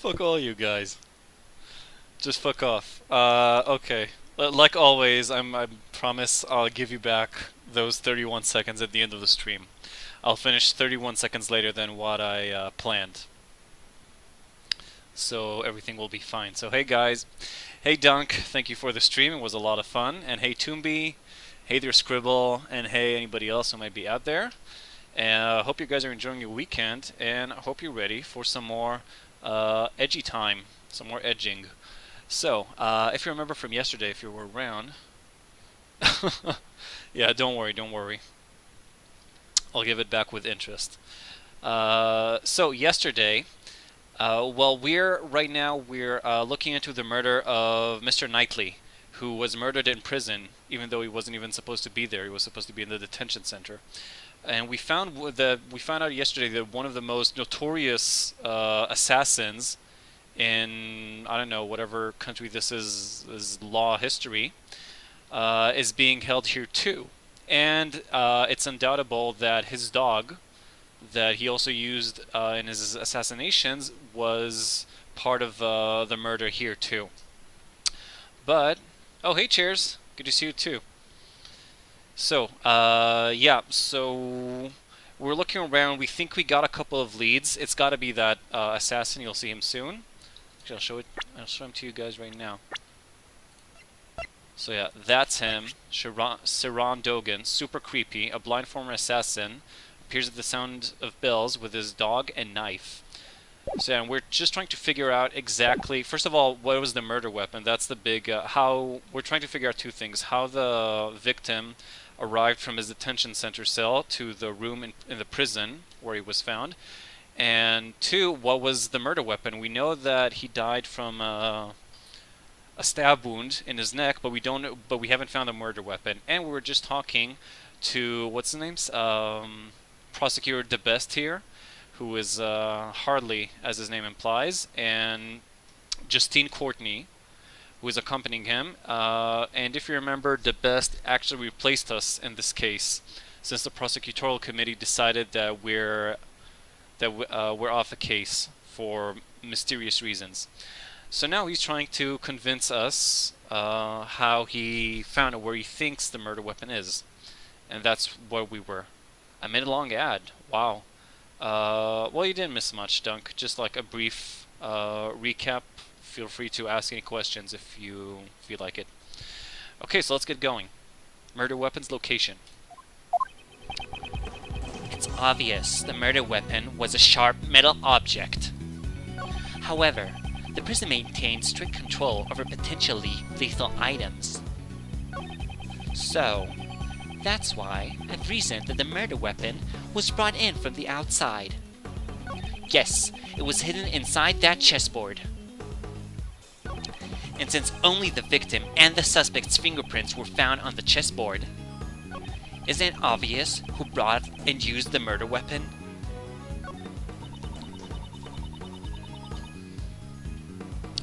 Fuck all you guys. Just fuck off. Okay. Like always, I promise I'll give you back those 31 seconds at the end of the stream. I'll finish 31 seconds later than what I planned. So everything will be fine. So hey guys. Hey Dunk, thank you for the stream. It was a lot of fun. And hey Toomby, hey there Scribble, and hey anybody else who might be out there. And I hope you guys are enjoying your weekend, and I hope you're ready for some more edgy time, some more edging. So, if you remember from yesterday, if you were around, yeah, don't worry. I'll give it back with interest. So yesterday, well, we're looking into the murder of Mr. Knightley, who was murdered in prison, even though he wasn't even supposed to be there. He was supposed to be in the detention center. And we found out yesterday that one of the most notorious assassins in, I don't know, whatever country this is law history, is being held here too. And it's undoubtable that his dog, that he also used in his assassinations, was part of the murder here too. But, oh hey Cheers, good to see you too. So, yeah, so we're looking around. We think we got a couple of leads. It's got to be that assassin. You'll see him soon. Actually, I'll show him to you guys right now. So yeah, that's him. Saran Dogan, super creepy, a blind former assassin, appears at the sound of bells with his dog and knife. So yeah, we're just trying to figure out exactly, first of all, what was the murder weapon? That's the big, how, we're trying to figure out two things. How the victim arrived from his detention center cell to the room in the prison where he was found. And two, what was the murder weapon? We know that he died from a stab wound in his neck, but we haven't found a murder weapon. And we were just talking to, what's his name? Prosecutor De Best here, who is Hardly, as his name implies, and Justine Courtney, who is accompanying him. And if you remember, De Best actually replaced us in this case, since the prosecutorial committee decided that we're off the case for mysterious reasons. So now he's trying to convince us how he found it, where he thinks the murder weapon is, and that's where we were. I made a long ad. Wow. Well, you didn't miss much, Dunk. Just like a brief recap. Feel free to ask any questions if you feel like it. Okay, so let's get going. Murder weapon's location. It's obvious the murder weapon was a sharp metal object. However, the prison maintains strict control over potentially lethal items. So, that's why I've reasoned that the murder weapon was brought in from the outside. Yes, it was hidden inside that chessboard. And since only the victim and the suspect's fingerprints were found on the chessboard, isn't it obvious who brought and used the murder weapon?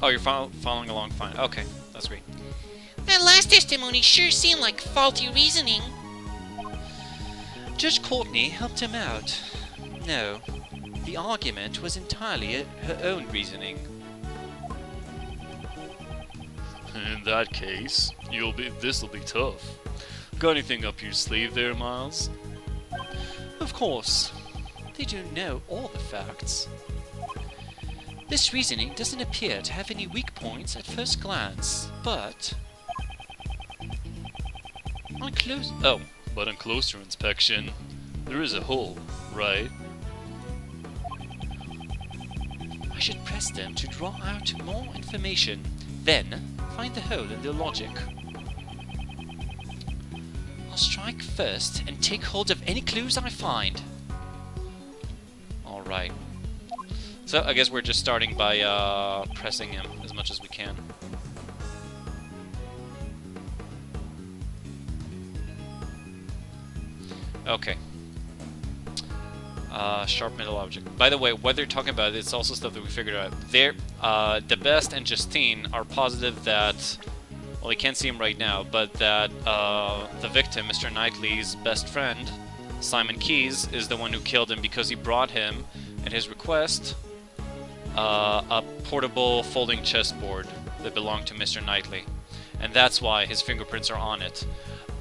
Oh, you're following along fine. Okay, that's great. That last testimony sure seemed like faulty reasoning. Judge Courtney helped him out. No, the argument was entirely her own reasoning. In that case, this'll be tough. Got anything up your sleeve there, Miles? Of course. They don't know all the facts. This reasoning doesn't appear to have any weak points at first glance, but on closer inspection, there is a hole, right? I should press them to draw out more information, then find the hole in their logic. I'll strike first and take hold of any clues I find. Alright. So I guess we're just starting by pressing him as much as we can. Okay. Sharp metal object. By the way, what they're talking about, it's also stuff that we figured out. The Best and Justine are positive that, well, you can't see him right now, but that the victim, Mr. Knightley's best friend, Simon Keyes, is the one who killed him because he brought him, at his request, a portable folding chessboard that belonged to Mr. Knightley. And that's why his fingerprints are on it.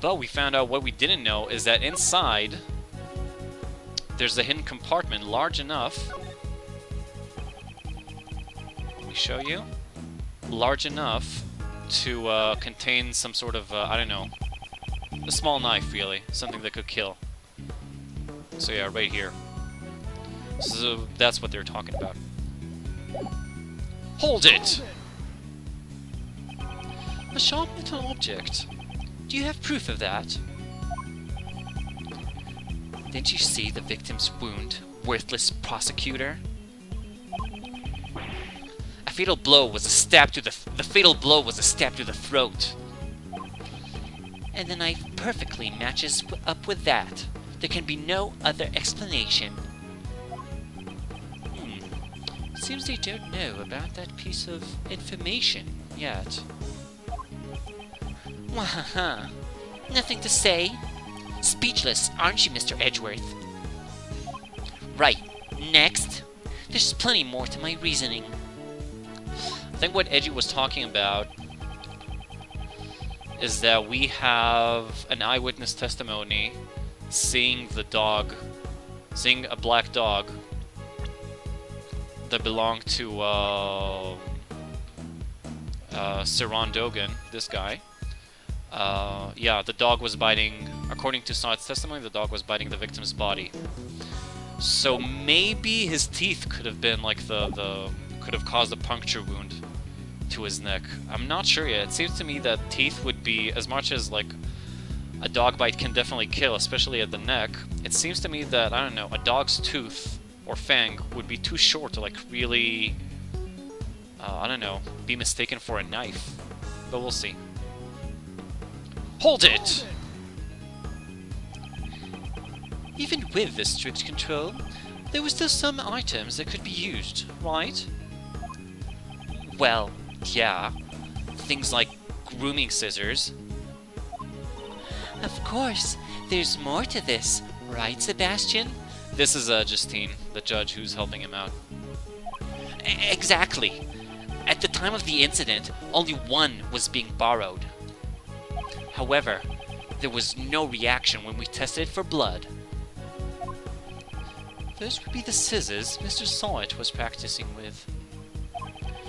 But we found out what we didn't know is that inside there's a hidden compartment large enough. Let me show you. Large enough to contain some sort of, I don't know, a small knife, really. Something that could kill. So yeah, right here. So that's what they're talking about. Hold it! A sharp metal object. Do you have proof of that? Didn't you see the victim's wound, worthless prosecutor? A fatal blow was a stab to the fatal blow was a stab to the throat. And the knife perfectly matches up with that. There can be no other explanation. Seems they don't know about that piece of information yet. Wahaha. Nothing to say. Speechless, aren't you, Mr. Edgeworth? Right. Next. There's plenty more to my reasoning. I think what Edgy was talking about is that we have an eyewitness testimony seeing the dog, seeing a black dog that belonged to Saran Dogan, this guy. Yeah, the dog was biting, according to Saad's testimony, the dog was biting the victim's body. So maybe his teeth could have been like could have caused a puncture wound to his neck. I'm not sure yet. It seems to me that teeth would be, as much as like a dog bite can definitely kill, especially at the neck, it seems to me that, I don't know, a dog's tooth or fang would be too short to like really, I don't know, be mistaken for a knife. But we'll see. Hold it! Even with this strict control, there were still some items that could be used, right? Well, yeah. Things like grooming scissors. Of course, there's more to this, right, Sebastian? This is Justine, the judge who's helping him out. Exactly. At the time of the incident, only one was being borrowed. However, there was no reaction when we tested it for blood. Those would be the scissors Mr. Sawit was practicing with.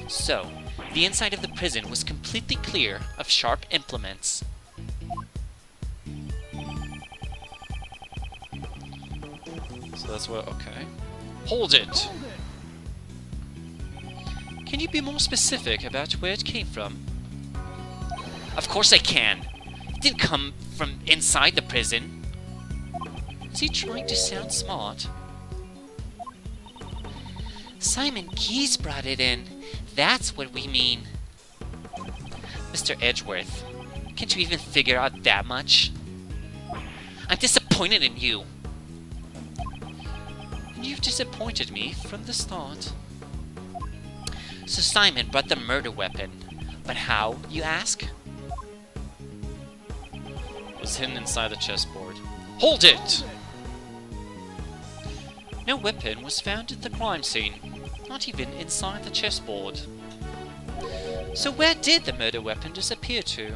So, the inside of the prison was completely clear of sharp implements. So that's what, okay. Hold it! Can you be more specific about where it came from? Of course I can! It didn't come from inside the prison. Is he trying to sound smart? Simon Keyes brought it in. That's what we mean. Mr. Edgeworth, can't you even figure out that much? I'm disappointed in you. And you've disappointed me from the start. So Simon brought the murder weapon. But how, you ask? It was hidden inside the chessboard. Hold it! No weapon was found at the crime scene, not even inside the chessboard. So where did the murder weapon disappear to?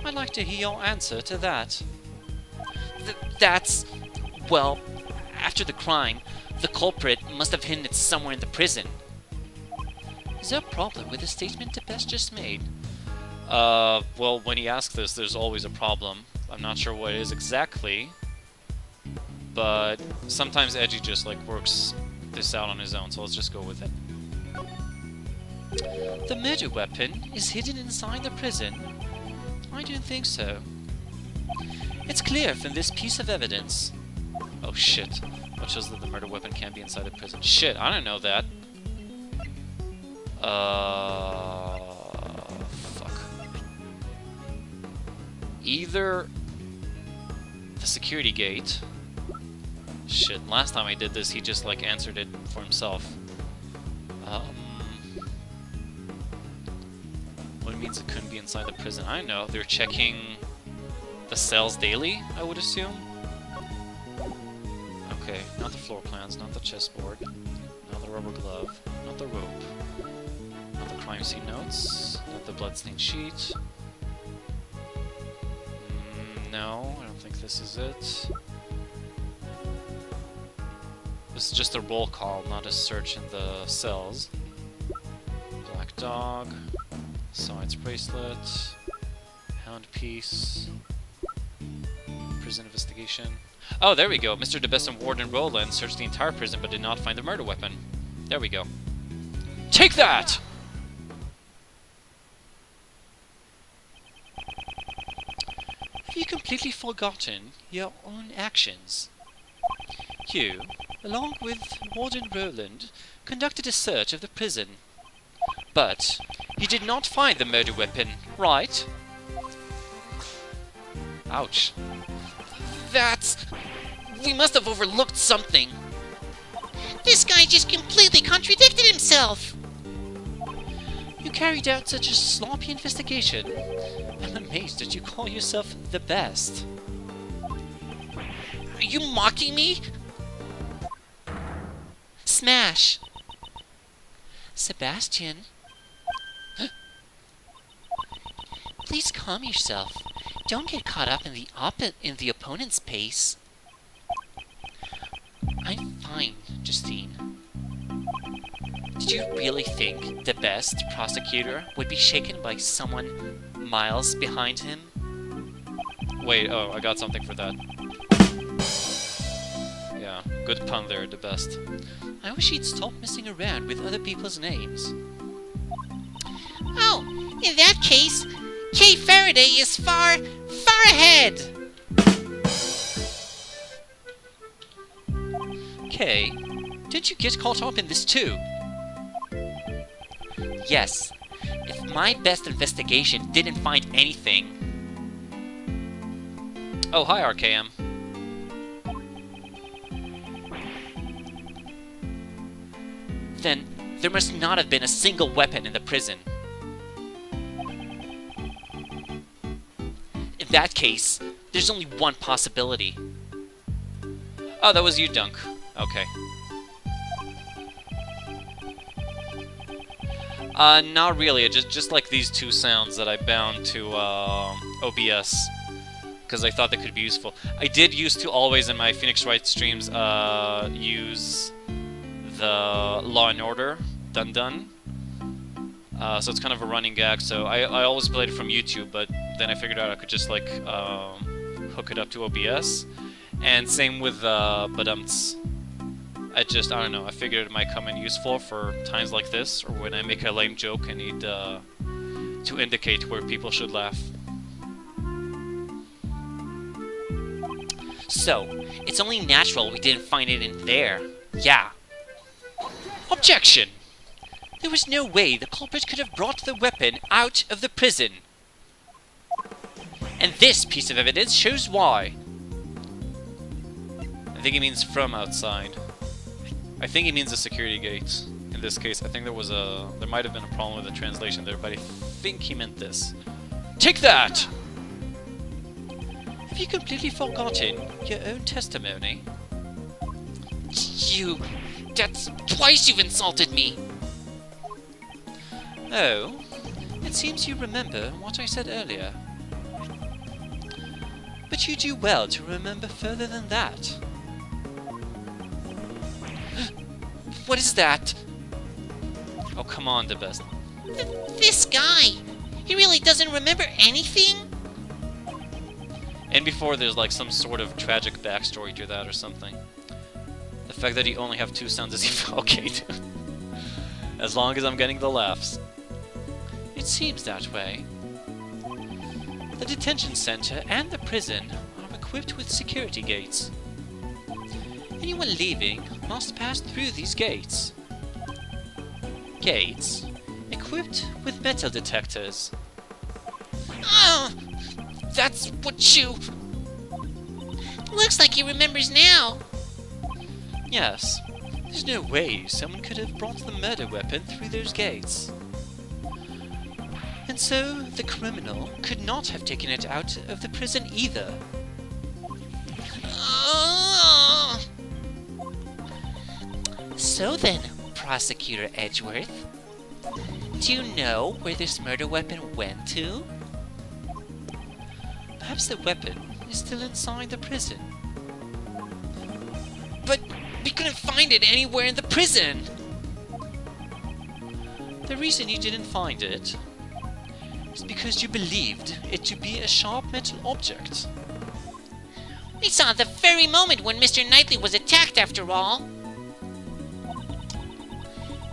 I'd like to hear your answer to that. That's... well, after the crime, the culprit must have hidden it somewhere in the prison. Is there a problem with the statement the Best just made? Well, when he asks this, there's always a problem. I'm not sure what it is exactly, but sometimes Edgy just like works this out on his own, so let's just go with it. The murder weapon is hidden inside the prison? I don't think so. It's clear from this piece of evidence. Oh shit, what shows that the murder weapon can't be inside the prison? Shit, I don't know that. Fuck. Either the security gate. Shit, last time I did this, he just like answered it for himself. What means it couldn't be inside the prison? I don't know. They're checking the cells daily, I would assume. Okay, not the floor plans, not the chessboard, not the rubber glove, not the rope. crime scene notes. Not the bloodstained sheet. No, I don't think this is it. This is just a roll call, not a search in the cells. Black dog. Science bracelet. Hound piece. Prison investigation. Oh, there we go. Mr. DeBest and Warden Roland searched the entire prison but did not find the murder weapon. There we go. Take that! Have you completely forgotten your own actions? You, along with Warden Roland, conducted a search of the prison. But you did not find the murder weapon, right? Ouch. We must have overlooked something. This guy just completely contradicted himself. You carried out such a sloppy investigation. I'm amazed that you call yourself the best. Are you mocking me? Smash. Sebastian. Please calm yourself. Don't get caught up in the opponent's pace. I'm fine, Justine. Did you really think the best prosecutor would be shaken by someone miles behind him? Wait, oh, I got something for that. Yeah, good pun there, the best. I wish he'd stop messing around with other people's names. Oh, in that case, Kay Faraday is far ahead! Kay, didn't you get caught up in this too? Yes. If my best investigation didn't find anything... Oh, hi, RKM. Then there must not have been a single weapon in the prison. In that case, there's only one possibility. Oh, that was you, Dunk. Okay. Not really. Just like these two sounds that I bound to OBS, because I thought they could be useful. I did used to always in my Phoenix Wright streams use the Law and Order Dun Dun. So it's kind of a running gag. So I always played it from YouTube, but then I figured out I could just like hook it up to OBS. And same with Badumts. I don't know, I figured it might come in useful for times like this, or when I make a lame joke and need to indicate where people should laugh. So, it's only natural we didn't find it in there. Yeah. Objection! There was no way the culprit could have brought the weapon out of the prison. And this piece of evidence shows why. I think he means from outside. I think he means the security gate. In this case, I think there might have been a problem with the translation there, but I think he meant this. Take that! Have you completely forgotten your own testimony? That's twice you've insulted me. Oh, it seems you remember what I said earlier. But you do well to remember further than that. What is that? Oh, come on, the best. This guy! He really doesn't remember anything? And before there's like some sort of tragic backstory to that or something. The fact that he only have two sounds is okay, dude. As long as I'm getting the laughs. It seems that way. The detention center and the prison are equipped with security gates. Anyone leaving must pass through these gates. Gates equipped with metal detectors. Oh, that's what you... Looks like he remembers now. Yes, there's no way someone could have brought the murder weapon through those gates. And so the criminal could not have taken it out of the prison either. So then, Prosecutor Edgeworth, Do you know where this murder weapon went to? Perhaps the weapon is still inside the prison. But we couldn't find it anywhere in the prison! The reason you didn't find it is because you believed it to be a sharp metal object. We saw the very moment when Mr. Knightley was attacked, after all.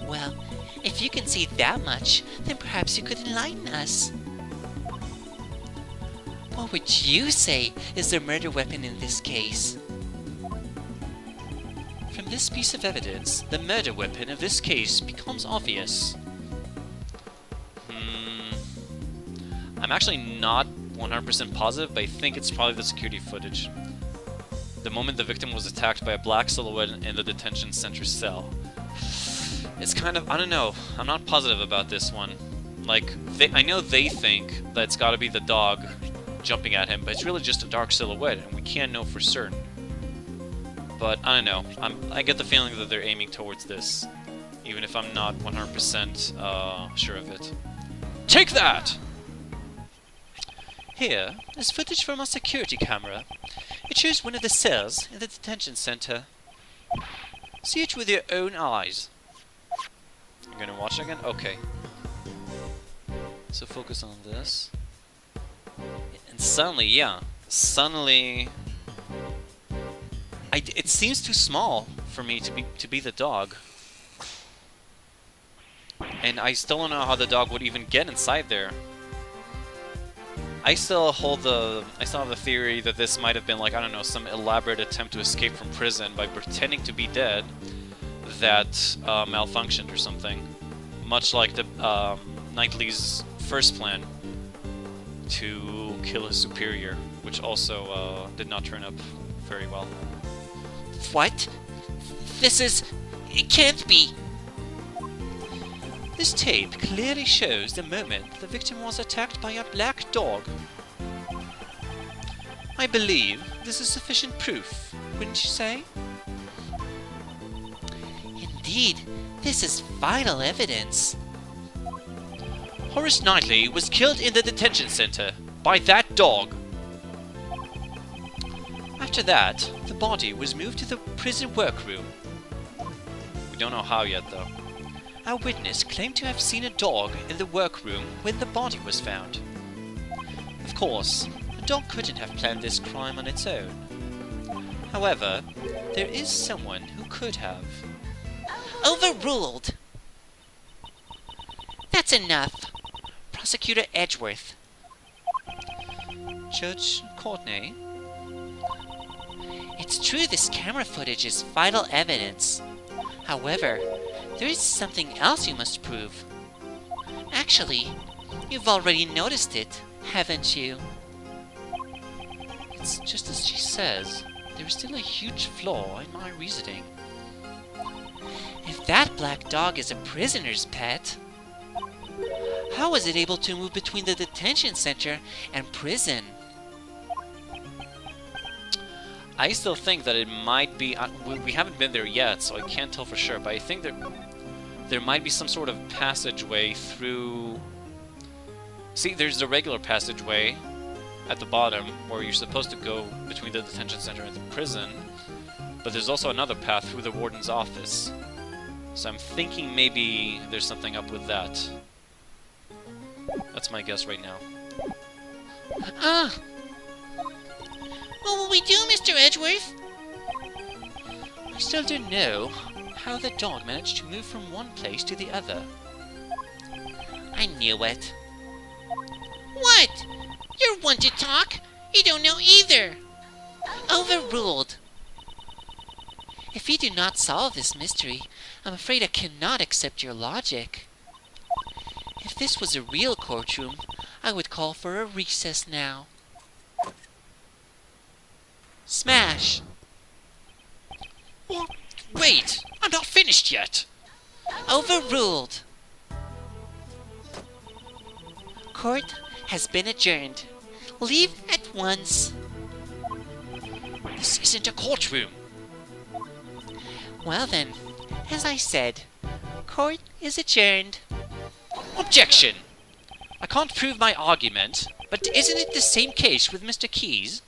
Well, if you can see that much, then perhaps you could enlighten us. What would you say is the murder weapon in this case? From this piece of evidence, the murder weapon of this case becomes obvious. I'm actually not 100% positive, but I think it's probably the security footage. The moment the victim was attacked by a black silhouette in the detention center cell. It's kind of, I don't know, I'm not positive about this one. Like, I know they think that it's gotta be the dog jumping at him, but it's really just a dark silhouette, and we can't know for certain. But, I don't know, I get the feeling that they're aiming towards this, even if I'm not 100% sure of it. Take that! Here is footage from our security camera. It shows one of the cells in the detention center. See it with your own eyes. You're gonna watch it again? Okay. So focus on this. And suddenly, yeah. Suddenly... it seems too small for me to be the dog. And I still don't know how the dog would even get inside there. I still have the theory that this might have been like, I don't know, some elaborate attempt to escape from prison by pretending to be dead that malfunctioned or something. Much like the Knightley's first plan to kill his superior, which also did not turn up very well. What? It can't be! This tape clearly shows the moment the victim was attacked by a black dog. I believe this is sufficient proof, wouldn't you say? Indeed, this is vital evidence. Horace Knightley was killed in the detention center by that dog. After that, the body was moved to the prison workroom. We don't know how yet, though. Our witness claimed to have seen a dog in the workroom when the body was found. Of course, the dog couldn't have planned this crime on its own. However, there is someone who could have. Overruled! That's enough. Prosecutor Edgeworth. Judge Courtney? It's true this camera footage is vital evidence. However, there is something else you must prove. Actually, you've already noticed it, haven't you? It's just as she says. There is still a huge flaw in my reasoning. If that black dog is a prisoner's pet, how was it able to move between the detention center and prison? I still think that it might be... we haven't been there yet, so I can't tell for sure, but I think there might be some sort of passageway through... See, there's the regular passageway at the bottom, where you're supposed to go between the detention center and the prison, but there's also another path through the warden's office. So I'm thinking maybe there's something up with that. That's my guess right now. What will we do, Mr. Edgeworth? I still don't know how the dog managed to move from one place to the other. I knew it. What? You're one to talk. You don't know either. Overruled. If you do not solve this mystery, I'm afraid I cannot accept your logic. If this was a real courtroom, I would call for a recess now. Smash! What? Wait! I'm not finished yet! Overruled. Court has been adjourned. Leave at once. This isn't a courtroom. Well then, as I said, court is adjourned. Objection! I can't prove my argument, but isn't it the same case with Mr. Keyes?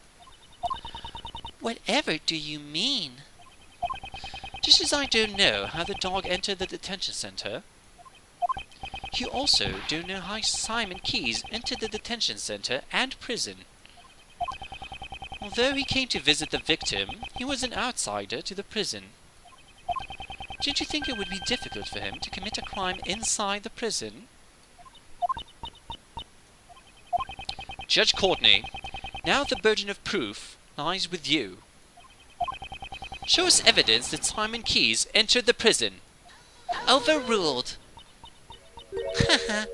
Whatever do you mean? Just as I don't know how the dog entered the detention center, you also don't know how Simon Keyes entered the detention center and prison. Although he came to visit the victim, he was an outsider to the prison. Don't you think it would be difficult for him to commit a crime inside the prison? Judge Courtney, now the burden of proof lies with you. Show us evidence that Simon Keyes entered the prison. Overruled. Haha.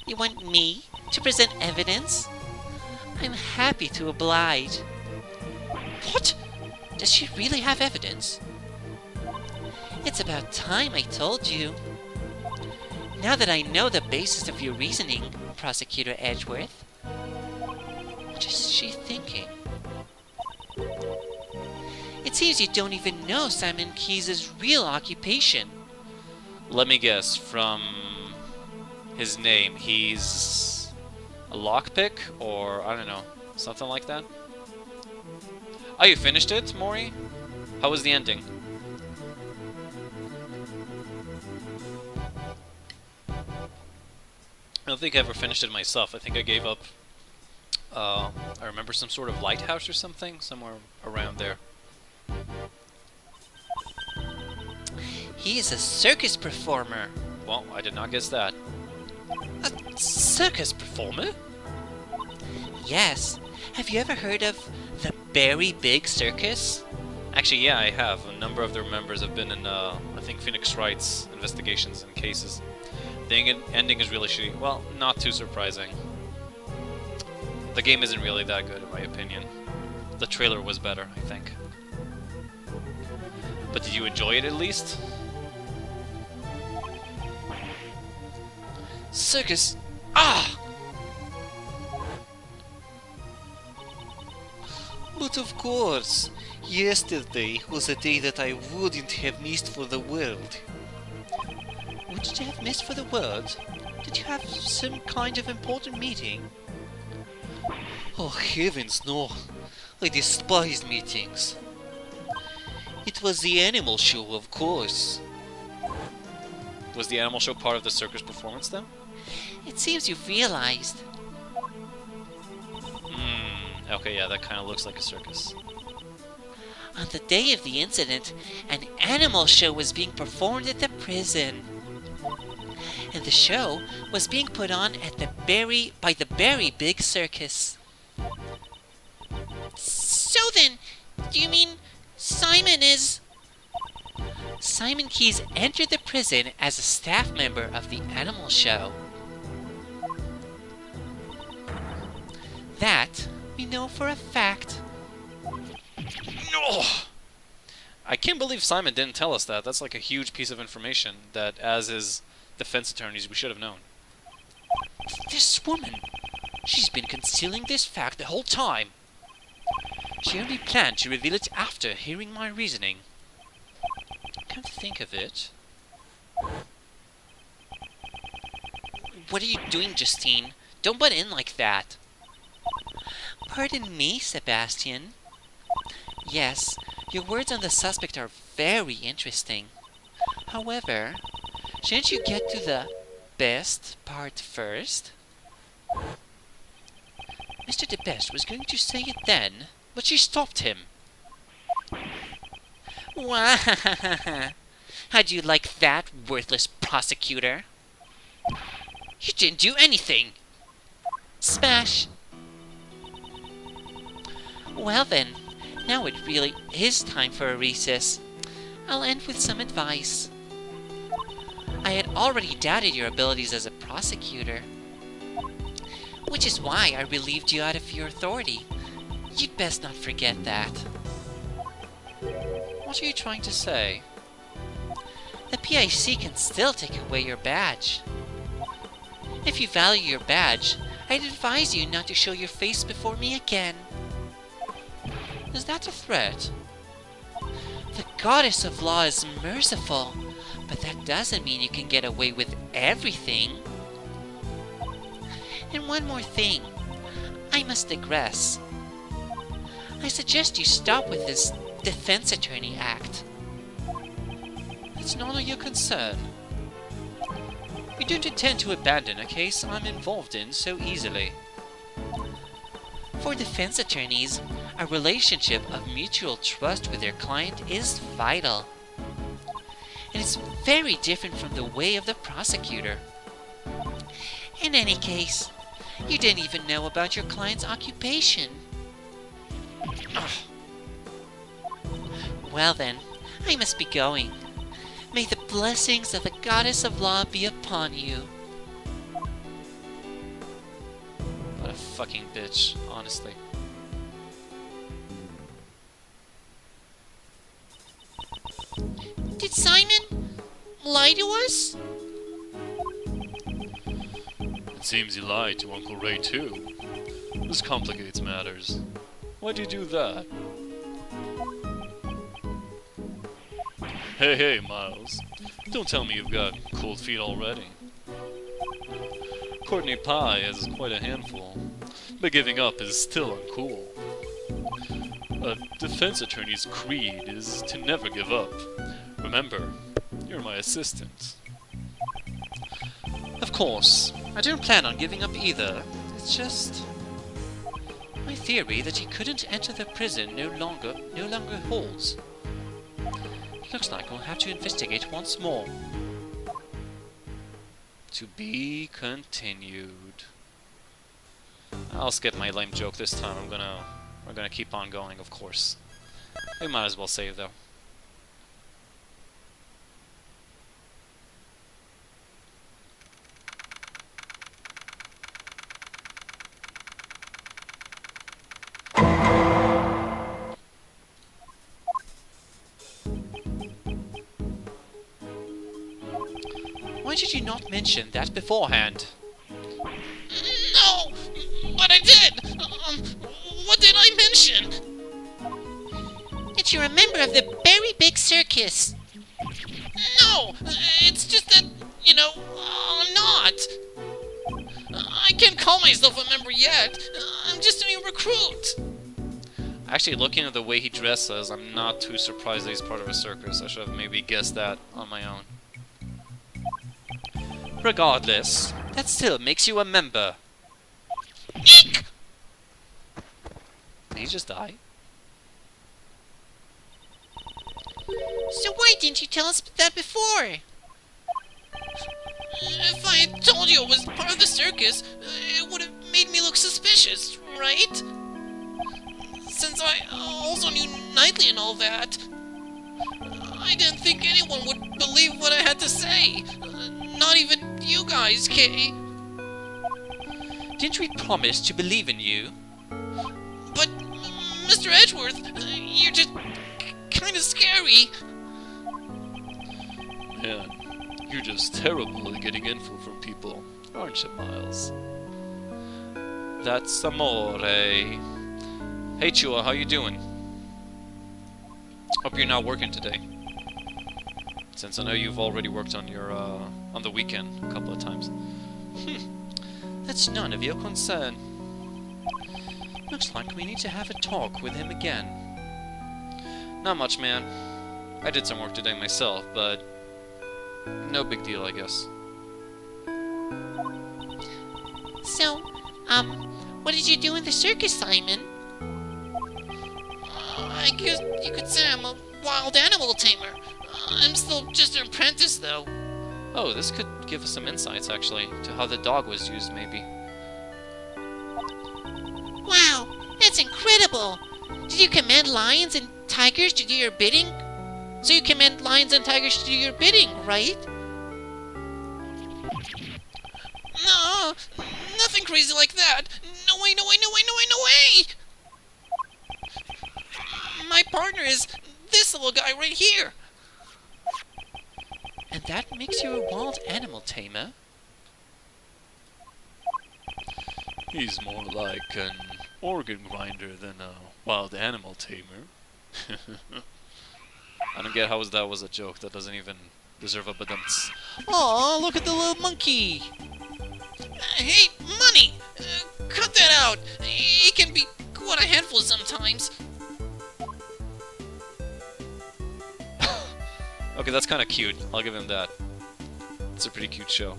You want me to present evidence? I'm happy to oblige. What? Does she really have evidence? It's about time I told you. Now that I know the basis of your reasoning, Prosecutor Edgeworth, what is she thinking? It seems you don't even know Simon Keyes' real occupation. Let me guess, from his name, he's a lockpick, or I don't know, something like that? Oh, you finished it, Maury? How was the ending? I don't think I ever finished it myself. I think I gave up, I remember some sort of lighthouse or something, somewhere around there. He is a circus performer. Well, I did not guess that. A circus performer? Yes. Have you ever heard of the Very Big Circus? Actually, yeah, I have. A number of their members have been in, I think, Phoenix Wright's investigations and cases. The ending is really shitty. Well, not too surprising. The game isn't really that good, in my opinion. The trailer was better, I think. But did you enjoy it at least? Circus. Ah! But of course, yesterday was a day that I wouldn't have missed for the world. Would you have missed for the world? Did you have some kind of important meeting? Oh heavens, no. I despise meetings. It was the animal show, of course. Was the animal show part of the circus performance, then? It seems you've realized. Okay, yeah, that kind of looks like a circus. On the day of the incident, an animal show was being performed at the prison. And the show was being put on at by the Very Big Circus. So then, do you mean Simon is... Simon Keyes entered the prison as a staff member of the animal show. That we know for a fact. No! I can't believe Simon didn't tell us that. That's like a huge piece of information that, as his defense attorneys, we should have known. This woman, she's been concealing this fact the whole time. She only planned to reveal it after hearing my reasoning. Come to think of it... What are you doing, Justine? Don't butt in like that. Pardon me, Sebastian. Yes, your words on the suspect are very interesting. However, shouldn't you get to the best part first? Mr. De Best was going to say it then, but she stopped him. Wah! How'd you like that, worthless prosecutor? You didn't do anything! Smash! Well then, now it really is time for a recess. I'll end with some advice. I had already doubted your abilities as a prosecutor, which is why I relieved you out of your authority. You'd best not forget that. What are you trying to say? The PIC can still take away your badge. If you value your badge, I'd advise you not to show your face before me again. Is that a threat? The goddess of law is merciful, But that doesn't mean you can get away with everything. And one more thing. I must digress. I suggest you stop with this defense attorney act. It's none of your concern. We don't intend to abandon a case I'm involved in so easily. For defense attorneys, a relationship of mutual trust with their client is vital. And it's very different from the way of the prosecutor. In any case, you didn't even know about your client's occupation. Ugh. Well then, I must be going. May the blessings of the goddess of law be upon you. What a fucking bitch, honestly. Did Simon lie to us? It seems he lied to Uncle Ray too. This complicates matters. Why'd you do that? Hey, Miles. Don't tell me you've got cold feet already. Courtney Pye is quite a handful, but giving up is still uncool. A defense attorney's creed is to never give up. Remember, you're my assistant. Of course, I don't plan on giving up either. It's just... my theory that he couldn't enter the prison no longer holds. Looks like we'll have to investigate once more. To be continued. I'll skip my lame joke this time. We're gonna keep on going, of course. We might as well save though. Why did you not mention that beforehand? No, but I did. What did I mention? That you're a member of the very big circus. No, it's just that, I'm not. I can't call myself a member yet. I'm just a new recruit. Actually, looking at the way he dresses, I'm not too surprised that he's part of a circus. I should have maybe guessed that on my own. Regardless, that still makes you a member. Eek! Did he just die? So why didn't you tell us that before? If I had told you it was part of the circus, it would have made me look suspicious, right? Since I also knew Knightley and all that. I didn't think anyone would believe what I had to say. Not even you guys, Kay. Didn't we promise to believe in you? But, Mr. Edgeworth, you're just kind of scary. Man, you're just terrible at getting info from people, aren't you, Miles? That's amore. Hey, Chua, how you doing? Hope you're not working today. Since I know you've already worked on your, on the weekend a couple of times. That's none of your concern. Looks like we need to have a talk with him again. Not much, man. I did some work today myself, but no big deal, I guess. So, what did you do in the circus, Simon? I guess you could say I'm a wild animal tamer. I'm still just an apprentice, though. Oh, this could give us some insights, actually, to how the dog was used, maybe. Wow, that's incredible! Did you command lions and tigers to do your bidding? So you command lions and tigers to do your bidding, right? No, nothing crazy like that. No way, no way, no way, no way, no way! My partner is this little guy right here. And that makes you a wild animal tamer? He's more like an organ grinder than a wild animal tamer. I don't get how that was a joke. That doesn't even Reserve a badumts. Aw, look at the little monkey! Hey, money! Cut that out! It can be quite a handful sometimes. Okay, that's kind of cute. I'll give him that. It's a pretty cute show.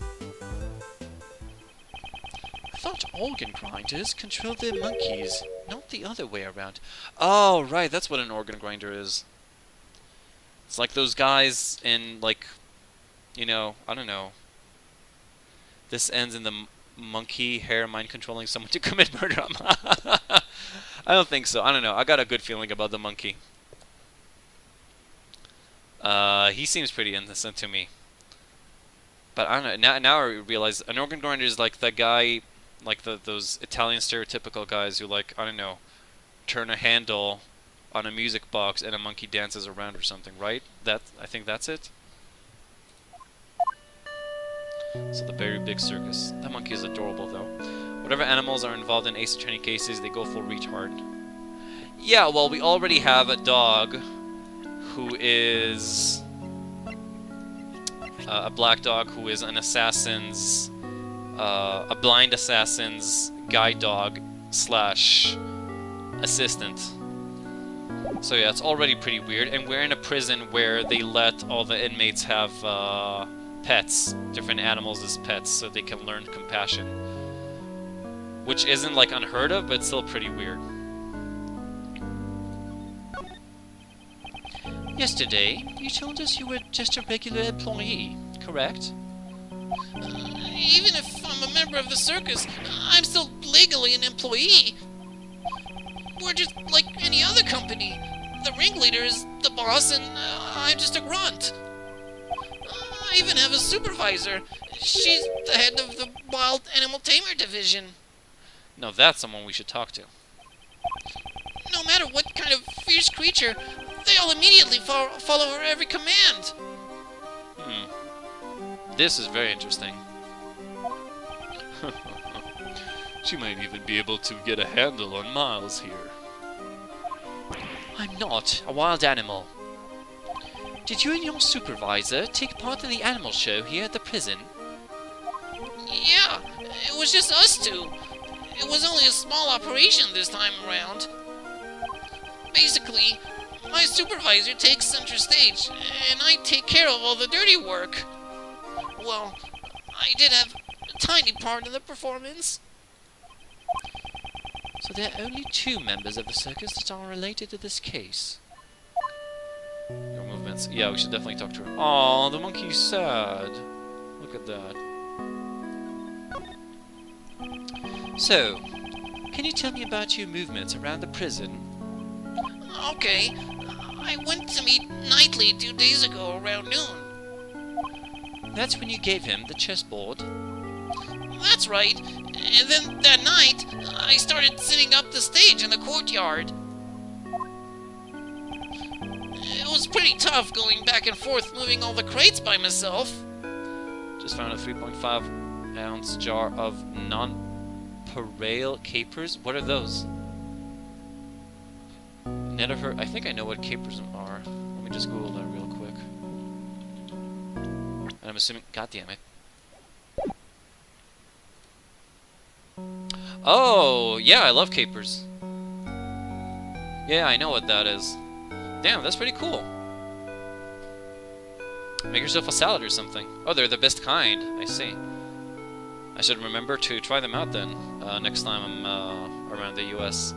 I thought organ grinders control their monkeys, not the other way around. Oh, right, that's what an organ grinder is. It's like those guys in, like, you know, I don't know. This ends in the monkey hair mind controlling someone to commit murder. I don't think so. I don't know. I got a good feeling about the monkey. He seems pretty innocent to me. But I don't know. Now I realize an organ grinder is like the guy, like those Italian stereotypical guys who, like, I don't know, turn a handle on a music box and a monkey dances around or something, right? I think that's it. So the very big circus. That monkey is adorable, though. Whatever animals are involved in Ace Attorney cases, they go full retard. Yeah, well, we already have a dog who is a black dog who is an assassin's, a blind assassin's guide dog slash assistant. So yeah, it's already pretty weird. And we're in a prison where they let all the inmates have pets, different animals as pets, so they can learn compassion. Which isn't, like, unheard of, but still pretty weird. Yesterday, you told us you were just a regular employee, correct? Even if I'm a member of the circus, I'm still legally an employee. We're just like any other company. The ringleader is the boss, and I'm just a grunt. I even have a supervisor. She's the head of the Wild Animal Tamer Division. No, that's someone we should talk to. No matter what kind of fierce creature, they all immediately follow her every command. This is very interesting. She might even be able to get a handle on Miles here. I'm not a wild animal. Did you and your supervisor take part in the animal show here at the prison? Yeah, it was just us two. It was only a small operation this time around. Basically, my supervisor takes center stage, and I take care of all the dirty work. Well, I did have a tiny part in the performance. So there are only 2 members of the circus that are related to this case. Your movements. Yeah, we should definitely talk to her. Aw, the monkey's sad. Look at that. So, can you tell me about your movements around the prison? Okay, I went to meet Knightley 2 days ago around noon. That's when you gave him the chessboard? That's right. And then that night, I started sitting up the stage in the courtyard. It was pretty tough going back and forth moving all the crates by myself. Just found a 3.5-ounce jar of nonpareil capers. What are those? Never heard. I think I know what capers are. Let me just Google that real quick. And I'm assuming. God damn it. Oh, yeah, I love capers. Yeah, I know what that is. Damn, that's pretty cool. Make yourself a salad or something. Oh, they're the best kind. I see. I should remember to try them out then, next time I'm around the US.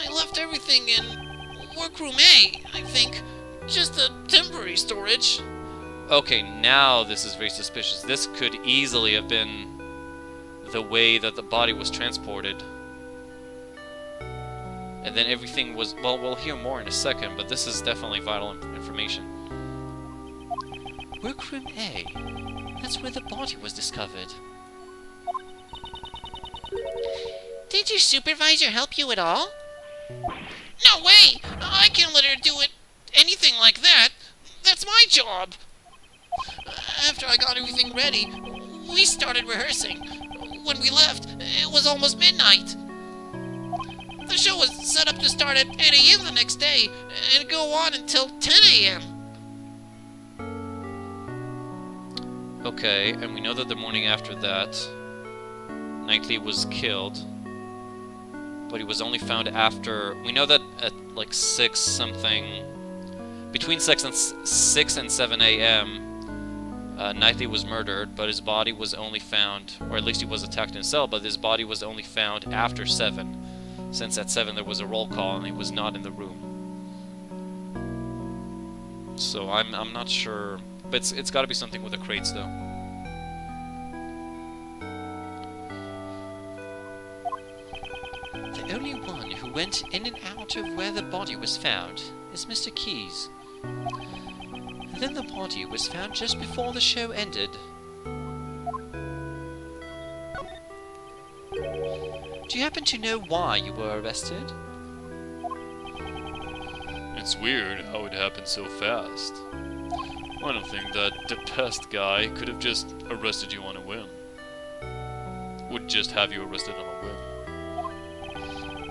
I left everything in workroom A, I think. Just a temporary storage. Okay, now this is very suspicious. This could easily have been the way that the body was transported. And then everything was... Well, we'll hear more in a second, but this is definitely vital information. Workroom A? That's where the body was discovered. Did your supervisor help you at all? No way! I can't let her do anything like that. That's my job. After I got everything ready, we started rehearsing. When we left, it was almost midnight. The show was set up to start at 8 a.m. the next day and go on until 10 a.m. Okay, and we know that the morning after that, Knightley was killed. But he was only found after... We know that at like 6 something... Between 6 and 7 a.m., Knightley was murdered, but his body was only found... Or at least he was attacked in his cell, but his body was only found after 7. Since at 7 there was a roll call and he was not in the room. So I'm not sure... But it's got to be something with the crates, though. The only one who went in and out of where the body was found is Mr. Keyes. Then the body was found just before the show ended. Do you happen to know why you were arrested? It's weird how it happened so fast. I don't think that depressed guy could have just arrested you on a whim. Would just have you arrested on a whim.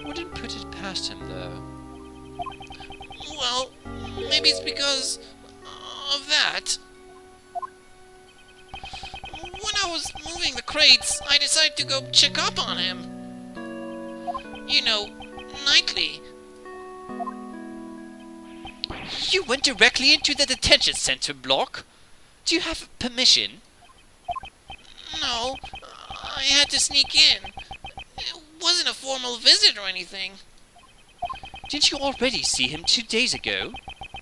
Wouldn't put it past him, though. Well, maybe it's because of that. When I was moving the crates, I decided to go check up on him. You know, Knightley. You went directly into the detention center block? Do you have permission? No, I had to sneak in. It wasn't a formal visit or anything. Didn't you already see him 2 days ago?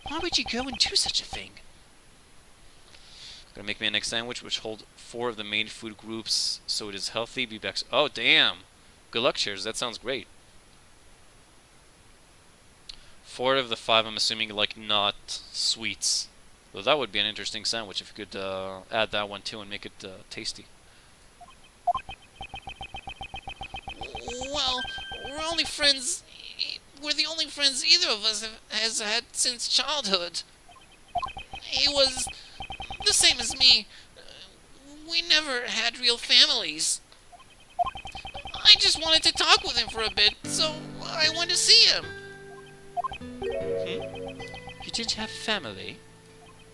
Why would you go and do such a thing? Gonna make me an egg sandwich which hold 4 of the main food groups so it is healthy. Be back. Oh, damn. Good luck, Cheers. That sounds great. 4 of the 5, I'm assuming, like, not sweets. So that would be an interesting sandwich if you could add that one too and make it tasty. Well, we're the only friends either of us has had since childhood. He was the same as me. We never had real families. I just wanted to talk with him for a bit, so I went to see him. You didn't have family?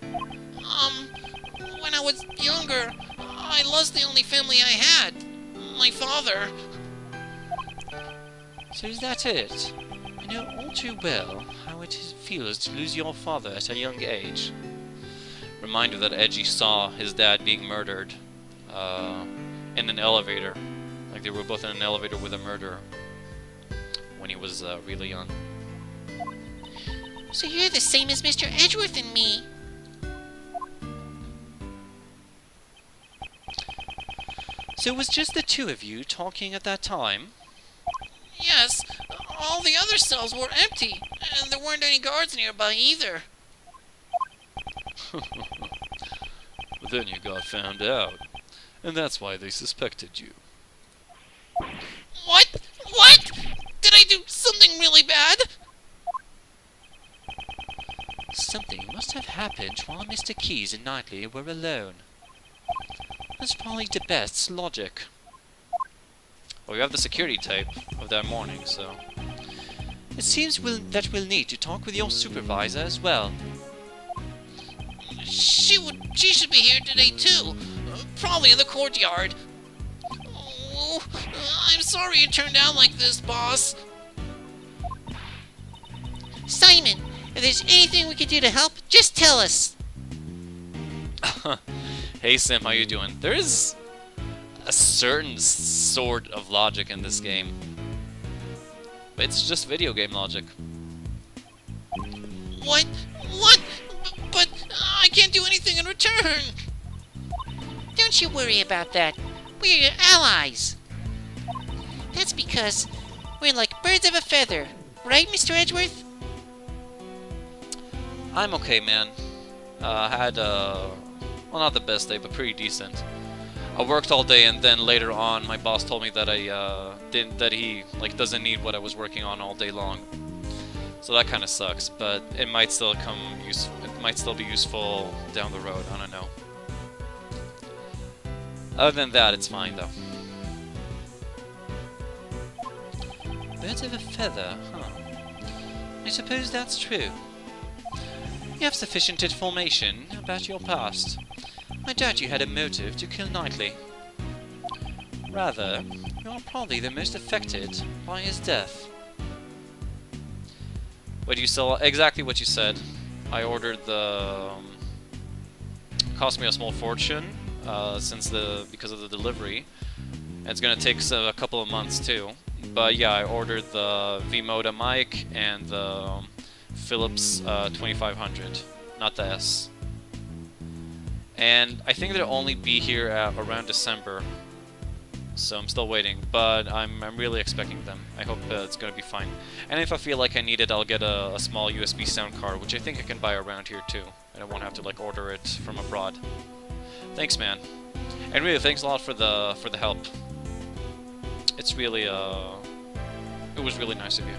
When I was younger, I lost the only family I had. My father. So is that it? I know all too well how it feels to lose your father at a young age. Reminder that Edgy saw his dad being murdered in an elevator. Like they were both in an elevator with a murderer when he was really young. So you're the same as Mr. Edgeworth and me. So it was just the 2 of you talking at that time? Yes, all the other cells were empty, and there weren't any guards nearby either. But then you got found out, and that's why they suspected you. What? What? Did I do something really bad? Something must have happened while Mr. Keyes and Knightley were alone. That's probably the best logic. Well, we have the security tape of that morning, so... It seems that we'll need to talk with your supervisor as well. She should be here today too. Probably in the courtyard. Oh, I'm sorry it turned out like this, boss. Simon, if there's anything we can do to help, just tell us. Hey Sim, how you doing? There is a certain sort of logic in this game. But it's just video game logic. What? What? But I can't do anything in return. Don't you worry about that. We're your allies. That's because we're like birds of a feather. Right, Mr. Edgeworth? I'm okay, man. I had, well, not the best day, but pretty decent. I worked all day, and then later on, my boss told me that he doesn't need what I was working on all day long. So that kind of sucks, but it might still be useful down the road. I don't know. Other than that, it's fine though. Birds of a feather, huh? I suppose that's true. You have sufficient information about your past. I doubt you had a motive to kill Knightley. Rather, you are probably the most affected by his death. Wait, you still exactly what you said. I ordered the cost me a small fortune because of the delivery. And it's gonna take a couple of months too. But yeah, I ordered the V-Moda mic and the Philips 2500, not the S. And I think they'll only be here at around December. So I'm still waiting, but I'm really expecting them. I hope it's gonna be fine. And if I feel like I need it, I'll get a small USB sound card, which I think I can buy around here too. And I won't have to like order it from abroad. Thanks, man. And really, thanks a lot for the help. It's really it was really nice of you.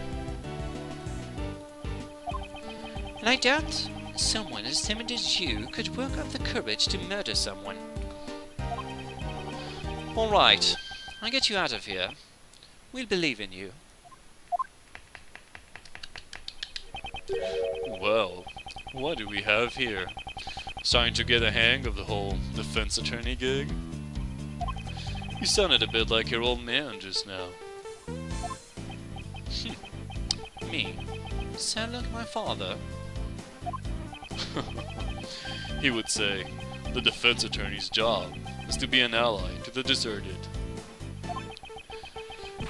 And I doubt someone as timid as you could work up the courage to murder someone. Alright, I'll get you out of here. We'll believe in you. Well, what do we have here? Starting to get a hang of the whole defense attorney gig? You sounded a bit like your old man just now. Me? Sound like my father? He would say, the defense attorney's job is to be an ally to the deserted.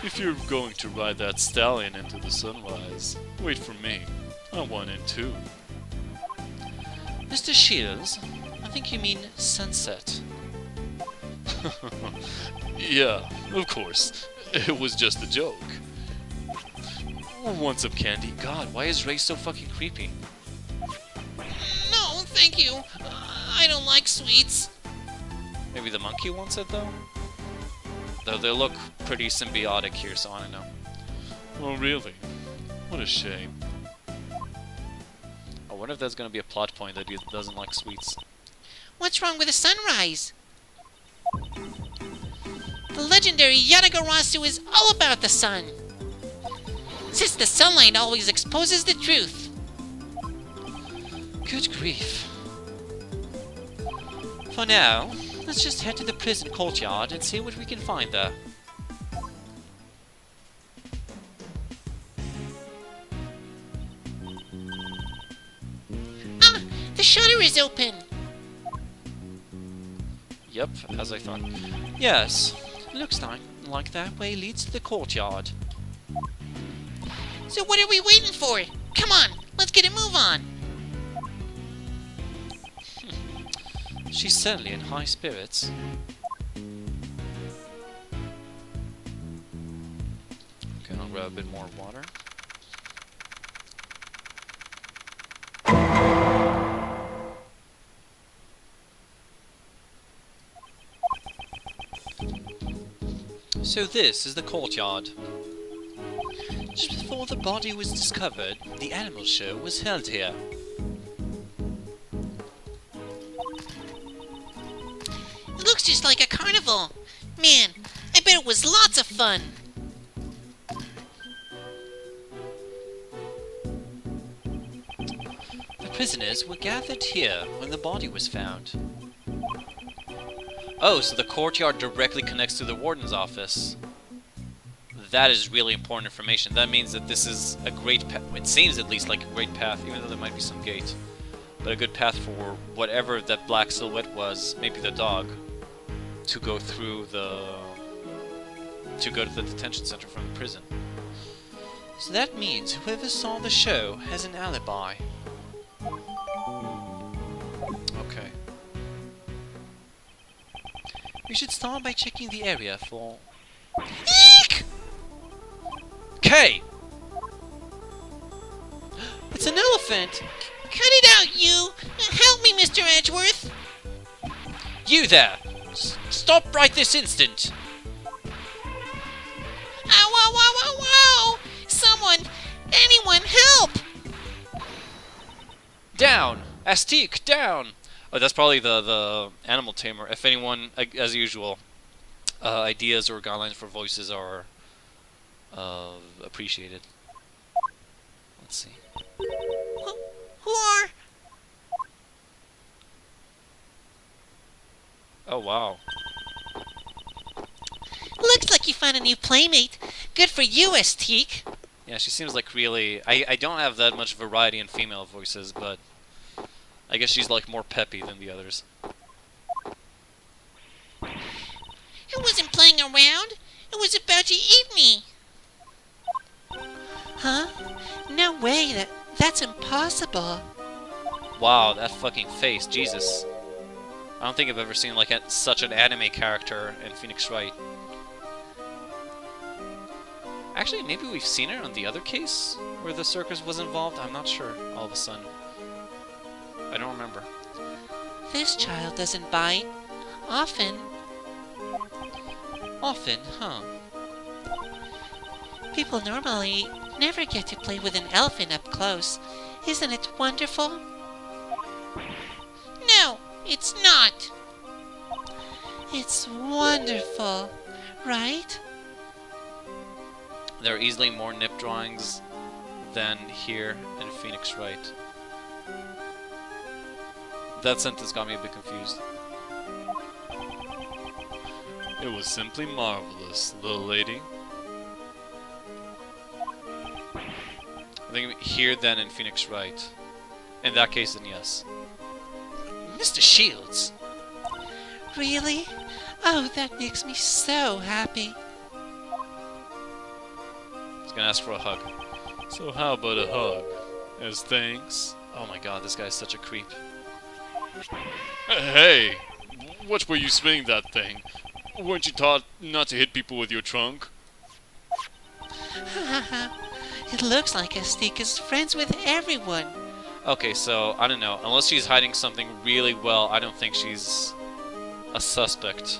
If you're going to ride that stallion into the sunrise, wait for me. I want in too. Mr. Shields, I think you mean sunset. Yeah, of course. It was just a joke. Want some candy? God, why is Ray so fucking creepy? No, thank you. I don't like sweets. Maybe the monkey wants it though? Though they look pretty symbiotic here, so I don't know. Oh really? What a shame. I wonder if that's gonna be a plot point that he doesn't like sweets. What's wrong with the sunrise? The legendary Yatagarasu is all about the sun. Since the sunlight always exposes the truth. Good grief. For now, let's just head to the prison courtyard and see what we can find there. Ah, the shutter is open. Yep, as I thought. Yes, looks like that way leads to the courtyard. So what are we waiting for? Come on, let's get a move on. She's certainly in high spirits. Okay, I'll grab a bit more water. So this is the courtyard. Just before the body was discovered, the animal show was held here. It looks just like a carnival. Man, I bet it was lots of fun. The prisoners were gathered here when the body was found. Oh, so the courtyard directly connects to the warden's office. That is really important information. That means that this is a great path. It seems at least like a great path, even though there might be some gate. But a good path for whatever that black silhouette was, maybe the dog, to go through the... to go to the detention center from the prison. So that means whoever saw the show has an alibi. Okay. We should start by checking the area for... Eek! Kay! It's an elephant! Cut it out, you! Help me, Mr. Edgeworth! You there! Stop right this instant! Ow, ow, ow, ow, ow! Someone! Anyone, help! Down! Astique, down! Oh, that's probably the animal tamer. If anyone, as usual, ideas or guidelines for voices are appreciated. Let's see. Who are? Oh, wow. Looks like you found a new playmate. Good for you, Estique. Yeah, she seems like really... I don't have that much variety in female voices, but I guess she's like more peppy than the others. I wasn't playing around. It was about to eat me. Huh? No way. That's impossible. Wow, that fucking face, Jesus. I don't think I've ever seen like such an anime character in Phoenix Wright. Actually, maybe we've seen her on the other case where the circus was involved. I'm not sure. All of a sudden, I don't remember. This child doesn't bite. Often. Often, huh? People normally never get to play with an elephant up close. Isn't it wonderful? No, it's not. It's wonderful, right? There are easily more nip drawings than here in Phoenix Wright. That sentence got me a bit confused. It was simply marvelous, little lady. I think here then in Phoenix Wright. In that case, then yes. Mr. Shields. Really? Oh, that makes me so happy. He's gonna ask for a hug. So how about a hug? As thanks? Oh my god, this guy's such a creep. Hey! Watch where you swing that thing. Weren't you taught not to hit people with your trunk? It looks like Estique is friends with everyone. Okay, so, I don't know. Unless she's hiding something really well, I don't think she's a suspect.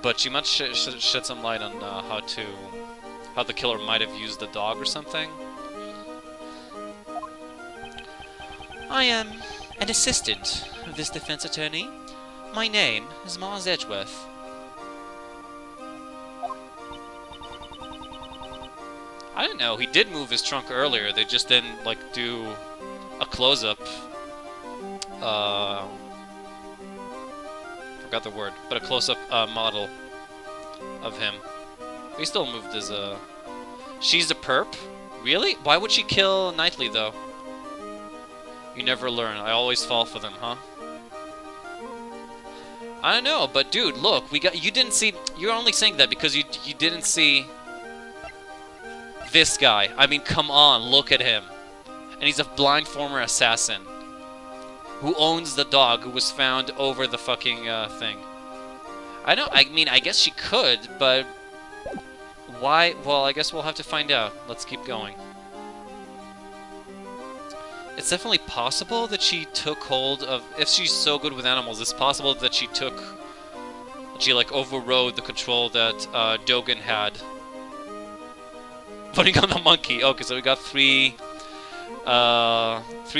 But she might shed some light on how the killer might have used the dog or something. I am an assistant of this defense attorney. My name is Mars Edgeworth. I don't know, he did move his trunk earlier, they just didn't, like, do a close-up. Forgot the word, but a close-up model of him. He still moved his, She's a perp? Really? Why would she kill Knightley, though? You never learn. I always fall for them, huh? I don't know, but dude, look, you didn't see... You're only saying that because you didn't see... this guy. I mean, come on, look at him. And he's a blind former assassin who owns the dog who was found over the fucking thing. I mean, I guess she could, but why? Well, I guess we'll have to find out. Let's keep going. It's definitely possible that she took hold of... If she's so good with animals, it's possible that she like overrode the control that Dogen had. Putting on the monkey. Okay, so we got three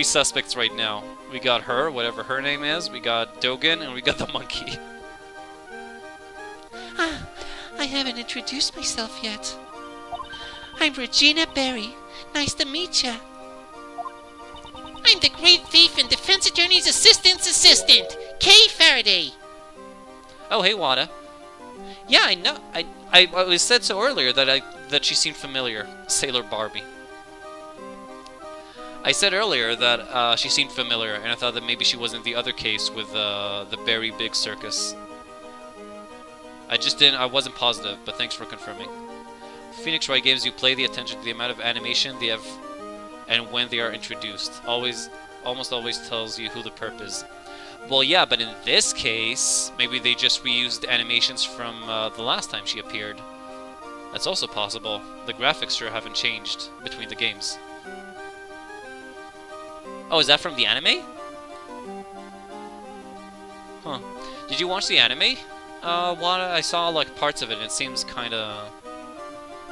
suspects right now. We got her, whatever her name is. We got Dogen, and we got the monkey. Ah, I haven't introduced myself yet. I'm Regina Berry. Nice to meet ya. I'm the great thief and defense attorney's assistant's assistant, Kay Faraday. Oh, hey, Wada. Yeah, I know. I said so earlier that she seemed familiar. Sailor Barbie. I said earlier that she seemed familiar, and I thought that maybe she was in the other case with the very big circus. I wasn't positive, but thanks for confirming. Phoenix Wright games, you play the attention to the amount of animation they have and when they are introduced. Almost always tells you who the perp is. Well, yeah, but in this case, maybe they just reused animations from the last time she appeared. That's also possible. The graphics sure haven't changed between the games. Oh, is that from the anime? Huh. Did you watch the anime? I saw like parts of it and it seems kinda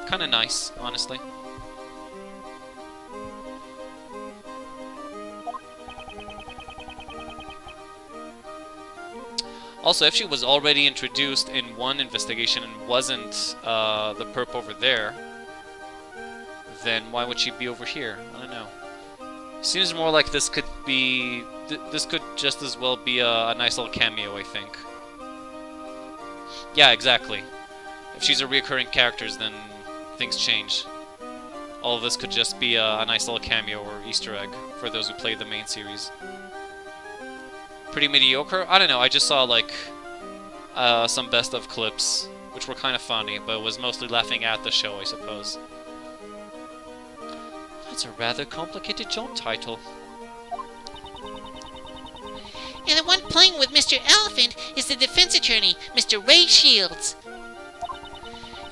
nice, honestly. Also, if she was already introduced in one investigation and wasn't the perp over there, then why would she be over here? I don't know. Seems more like this could be... this could just as well be a nice little cameo, I think. Yeah, exactly. If she's a reoccurring character, then things change. All of this could just be a nice little cameo or Easter egg for those who play the main series. Pretty mediocre? I don't know, I just saw, like, some best of clips, which were kind of funny, but was mostly laughing at the show, I suppose. That's a rather complicated job title. And the one playing with Mr. Elephant is the defense attorney, Mr. Ray Shields.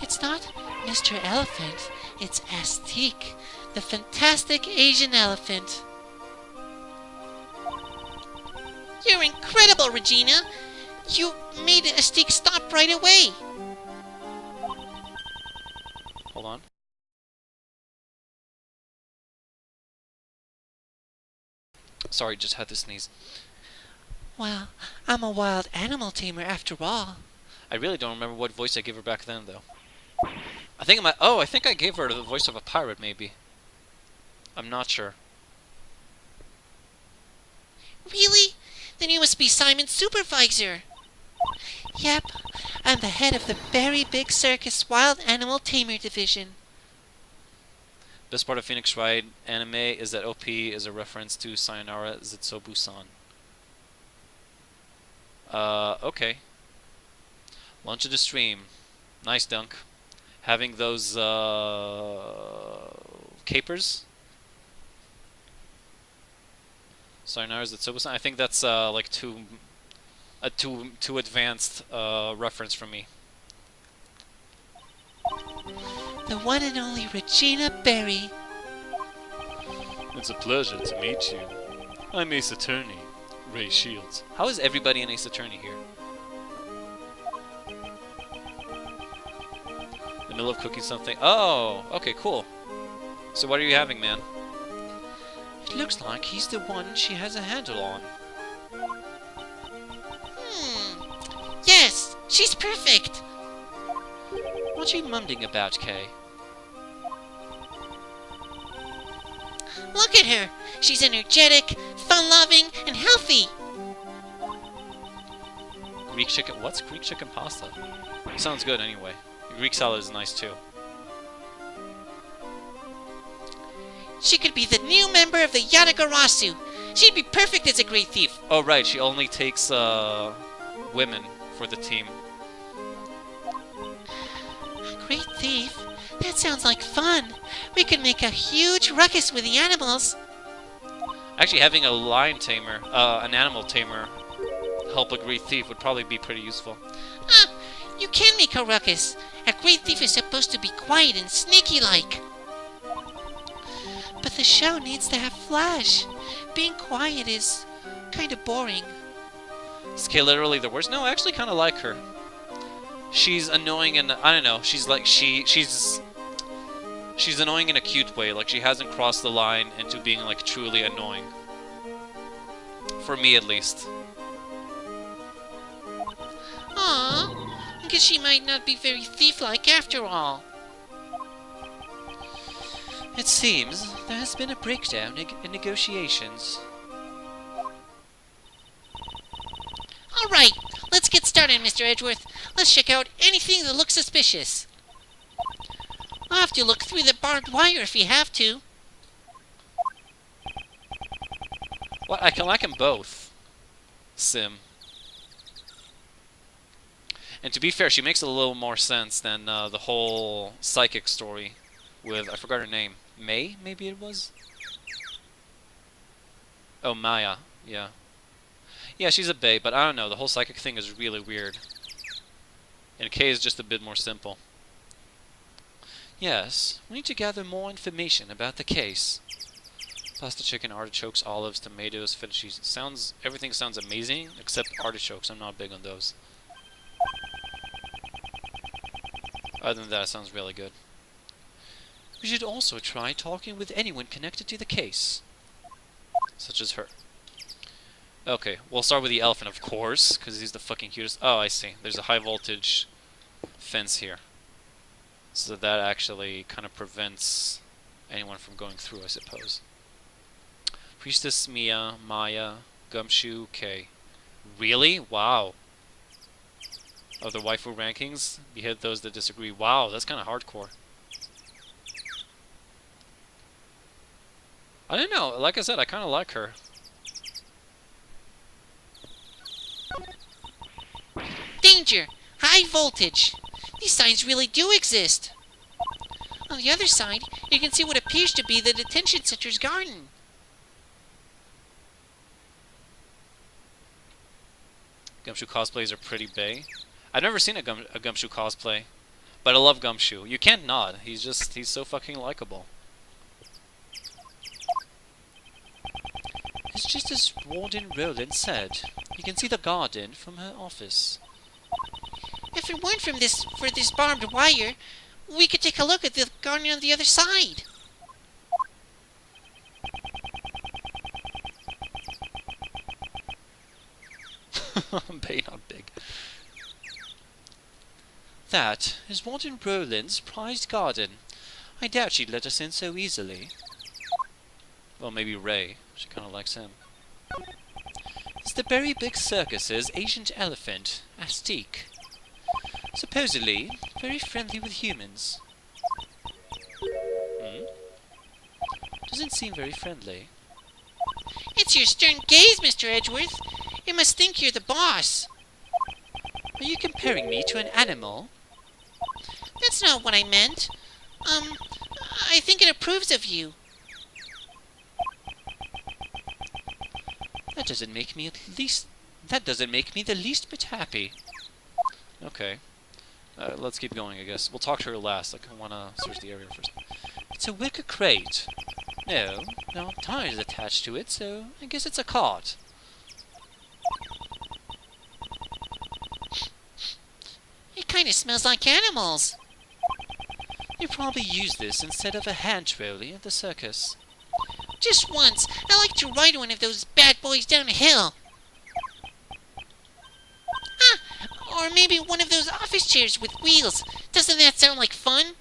It's not Mr. Elephant, it's Astique, the fantastic Asian elephant. You're incredible, Regina! You made Astique stop right away! Hold on. Sorry, just had to sneeze. Well, I'm a wild animal tamer after all. I really don't remember what voice I gave her back then, though. I think I think I gave her the voice of a pirate, maybe. I'm not sure. Really? Then you must be Simon's supervisor. Yep, I'm the head of the very big circus wild animal tamer division. Best part of Phoenix Wright anime is that OP is a reference to Sayonara Zitsubu-san. Okay. Launch of the stream. Nice dunk. Having those, capers. Sayonara Zitsubu-san. I think that's, like too advanced, reference for me. The one and only Regina Berry. It's a pleasure to meet you. I'm Ace Attorney, Ray Shields. How is everybody an Ace Attorney here? In the middle of cooking something. Oh, okay, cool. So what are you having, man? It looks like he's the one she has a handle on. Yes, she's perfect. What are you mumbling about, Kay? Look at her. She's energetic, fun-loving, and healthy. Greek chicken. What's Greek chicken pasta? Sounds good anyway. Greek salad is nice too. She could be the new member of the Yatagarasu. She'd be perfect as a great thief. Oh right, she only takes women for the team. Great thief? That sounds like fun. We could make a huge ruckus with the animals. Actually, having a lion tamer, an animal tamer, help a great thief would probably be pretty useful. You can make a ruckus. A great thief is supposed to be quiet and sneaky-like. But the show needs to have flash. Being quiet is kind of boring. Is Kay literally the worst? No, I actually kind of like her. She's annoying and I don't know. She's like she's annoying in a cute way. Like she hasn't crossed the line into being like truly annoying. For me, at least. Aww, I guess she might not be very thief-like after all. It seems there has been a breakdown in negotiations. All right, let's get started, Mr. Edgeworth. Let's check out anything that looks suspicious. I'll have to look through the barbed wire if you have to. Well, I can like them both. Sim. And to be fair, she makes a little more sense than the whole psychic story with, I forgot her name. May, maybe it was? Oh, Maya, yeah. Yeah, she's a bae, but I don't know, the whole psychic thing is really weird. And Kay is just a bit more simple. Yes, we need to gather more information about the case. Pasta, chicken, artichokes, olives, tomatoes, feta cheese. Everything sounds amazing, except artichokes. I'm not big on those. Other than that, it sounds really good. We should also try talking with anyone connected to the case. Such as her. Okay, we'll start with the elephant, of course, because he's the fucking cutest. Oh, I see. There's a high voltage fence here. So that actually kind of prevents anyone from going through, I suppose. Priestess Mia, Maya, Gumshoe, K. Really? Wow. Other waifu rankings? Behead those that disagree. Wow, that's kind of hardcore. I don't know. Like I said, I kind of like her. Danger! High voltage! These signs really do exist. On the other side, you can see what appears to be the detention center's garden. Gumshoe cosplays are pretty bae. I've never seen a Gumshoe cosplay, but I love Gumshoe. You can't nod. He's so fucking likable. It's just as Warden Roland said. You can see the garden from her office. If it weren't for this barbed wire, we could take a look at the garden on the other side. Bae, not big. That is Warden Roland's prized garden. I doubt she'd let us in so easily. Well, maybe Ray. She kind of likes him. It's the Berry Big Circus's ancient elephant, Astique. Supposedly, very friendly with humans. Doesn't seem very friendly. It's your stern gaze, Mr. Edgeworth. It must think you're the boss. Are you comparing me to an animal? That's not what I meant. I think it approves of you. That doesn't make me the least bit happy. Okay. Let's keep going, I guess. We'll talk to her last. I want to search the area first. It's a wicker crate. No tires attached to it, so I guess it's a cart. It kind of smells like animals. They probably use this instead of a hand trolley at the circus. Just once, I like to ride one of those bad boys down a hill. Or maybe one of those office chairs with wheels. Doesn't that sound like fun?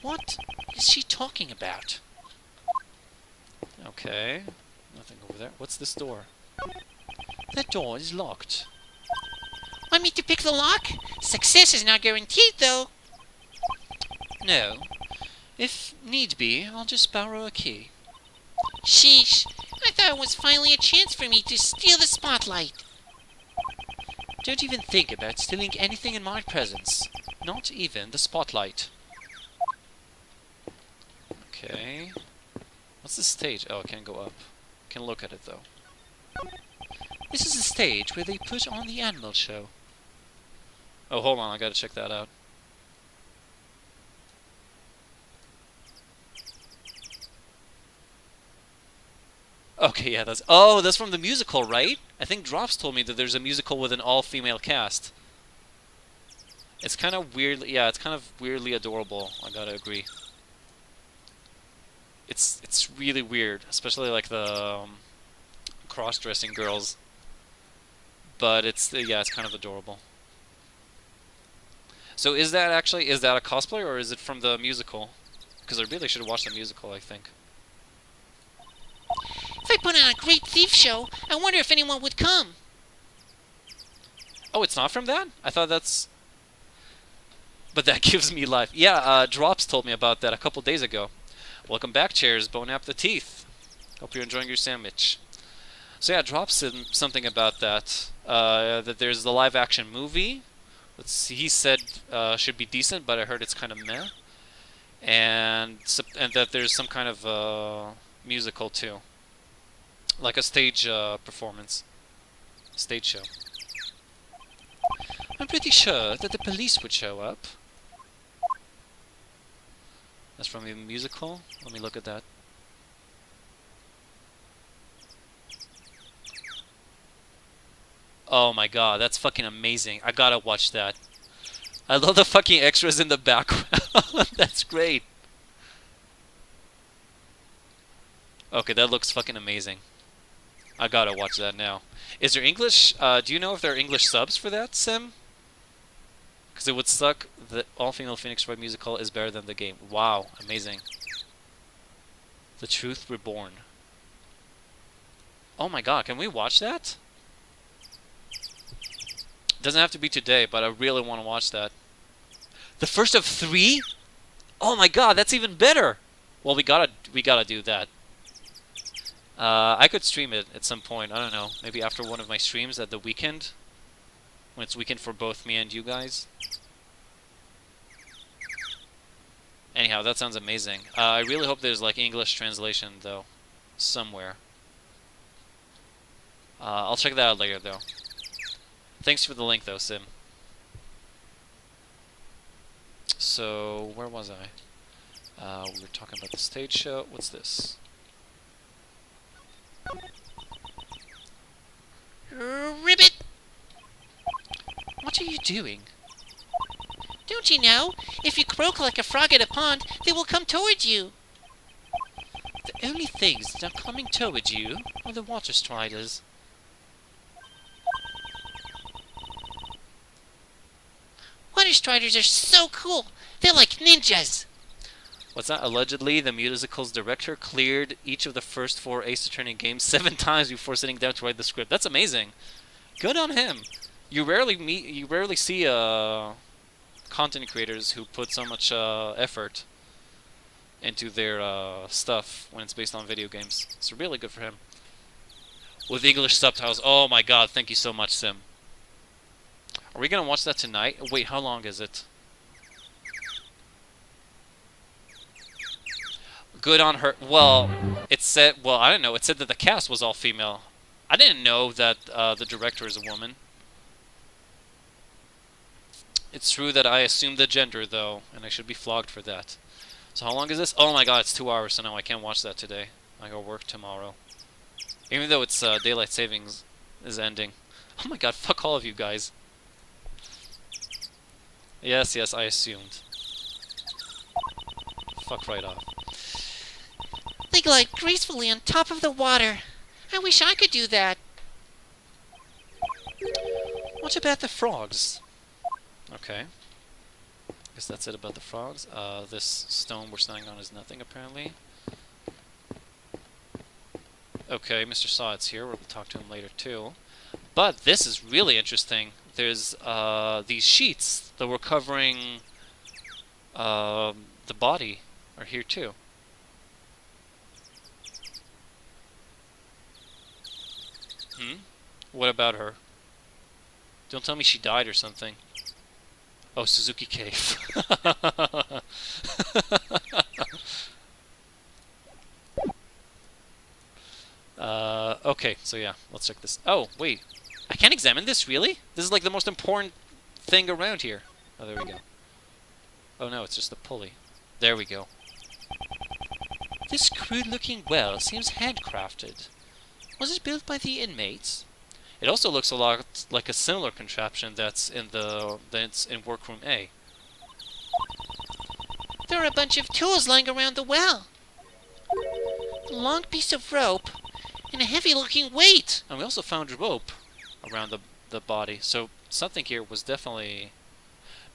What is she talking about? Okay. Nothing over there. What's this door? That door is locked. Want me to pick the lock? Success is not guaranteed, though. No. If need be, I'll just borrow a key. Sheesh. I thought it was finally a chance for me to steal the spotlight. Don't even think about stealing anything in my presence. Not even the spotlight. Okay. What's the stage? Oh, I can't go up. Can look at it, though. This is the stage where they put on the animal show. Oh, hold on. I gotta check that out. Okay, yeah, that's from the musical, right? I think Drops told me that there's a musical with an all-female cast. It's kind of weirdly adorable, I gotta agree. It's really weird, especially like the cross-dressing girls. But it's kind of adorable. So is that a cosplay, or is it from the musical? Because I really should have watched the musical, I think. If I put on a great thief show, I wonder if anyone would come. Oh, it's not from that? I thought that's... But that gives me life. Yeah, Drops told me about that a couple days ago. Welcome back, chairs. Bone up the teeth. Hope you're enjoying your sandwich. So yeah, Drops said something about that. That there's the live-action movie. He said should be decent, but I heard it's kind of meh. And that there's some kind of musical too. Like a stage performance. Stage show. I'm pretty sure that the police would show up. That's from the musical. Let me look at that. Oh my god, that's fucking amazing. I gotta watch that. I love the fucking extras in the background. That's great. Okay, that looks fucking amazing. I gotta watch that now. Is there English? Do you know if there are English subs for that, Sim? Because it would suck that all-female Phoenix Wright musical is better than the game. Wow, amazing. The Truth Reborn. Oh my god, can we watch that? Doesn't have to be today, but I really want to watch that. The first of 3? Oh my god, that's even better! Well, we gotta do that. I could stream it at some point, I don't know. Maybe after one of my streams at the weekend. When it's weekend for both me and you guys. Anyhow, that sounds amazing. I really hope there's like English translation though. Somewhere. I'll check that out later though. Thanks for the link though, Sim. So, where was I? We were talking about the stage show. What's this? Ribbit! What are you doing? Don't you know? If you croak like a frog at a pond, they will come towards you. The only things that are coming towards you are the water striders. Water striders are so cool. They're like ninjas. What's that? Allegedly, the musical's director cleared each of the first 4 Ace Attorney games 7 times before sitting down to write the script. That's amazing. Good on him. You rarely see content creators who put so much effort into their stuff when it's based on video games. It's really good for him. With English subtitles. Oh my god, thank you so much, Sim. Are we gonna watch that tonight? Wait, how long is it? Good on her. Well, it said... Well, I don't know. It said that the cast was all female. I didn't know that the director is a woman. It's true that I assumed the gender, though, and I should be flogged for that. So how long is this? Oh my god, it's 2 hours, so no, I can't watch that today. I go work tomorrow. Even though it's daylight savings is ending. Oh my god, fuck all of you guys. Yes, yes, I assumed. Fuck right off. They glide gracefully on top of the water. I wish I could do that. What about the frogs? Okay. Guess that's it about the frogs. This stone we're standing on is nothing, apparently. Okay, Mr. Sod's here. We'll talk to him later, too. But this is really interesting. There's these sheets that were covering the body are here, too. What about her? Don't tell me she died or something. Oh, Suzuki Cave. Okay, so yeah, let's check this. Oh, wait. I can't examine this, really? This is like the most important thing around here. Oh, there we go. Oh no, it's just a pulley. There we go. This crude-looking well seems handcrafted. Was it built by the inmates? It also looks a lot like a similar contraption that's in workroom A. There are a bunch of tools lying around the well. A long piece of rope and a heavy-looking weight. And we also found rope around the body, so something here was definitely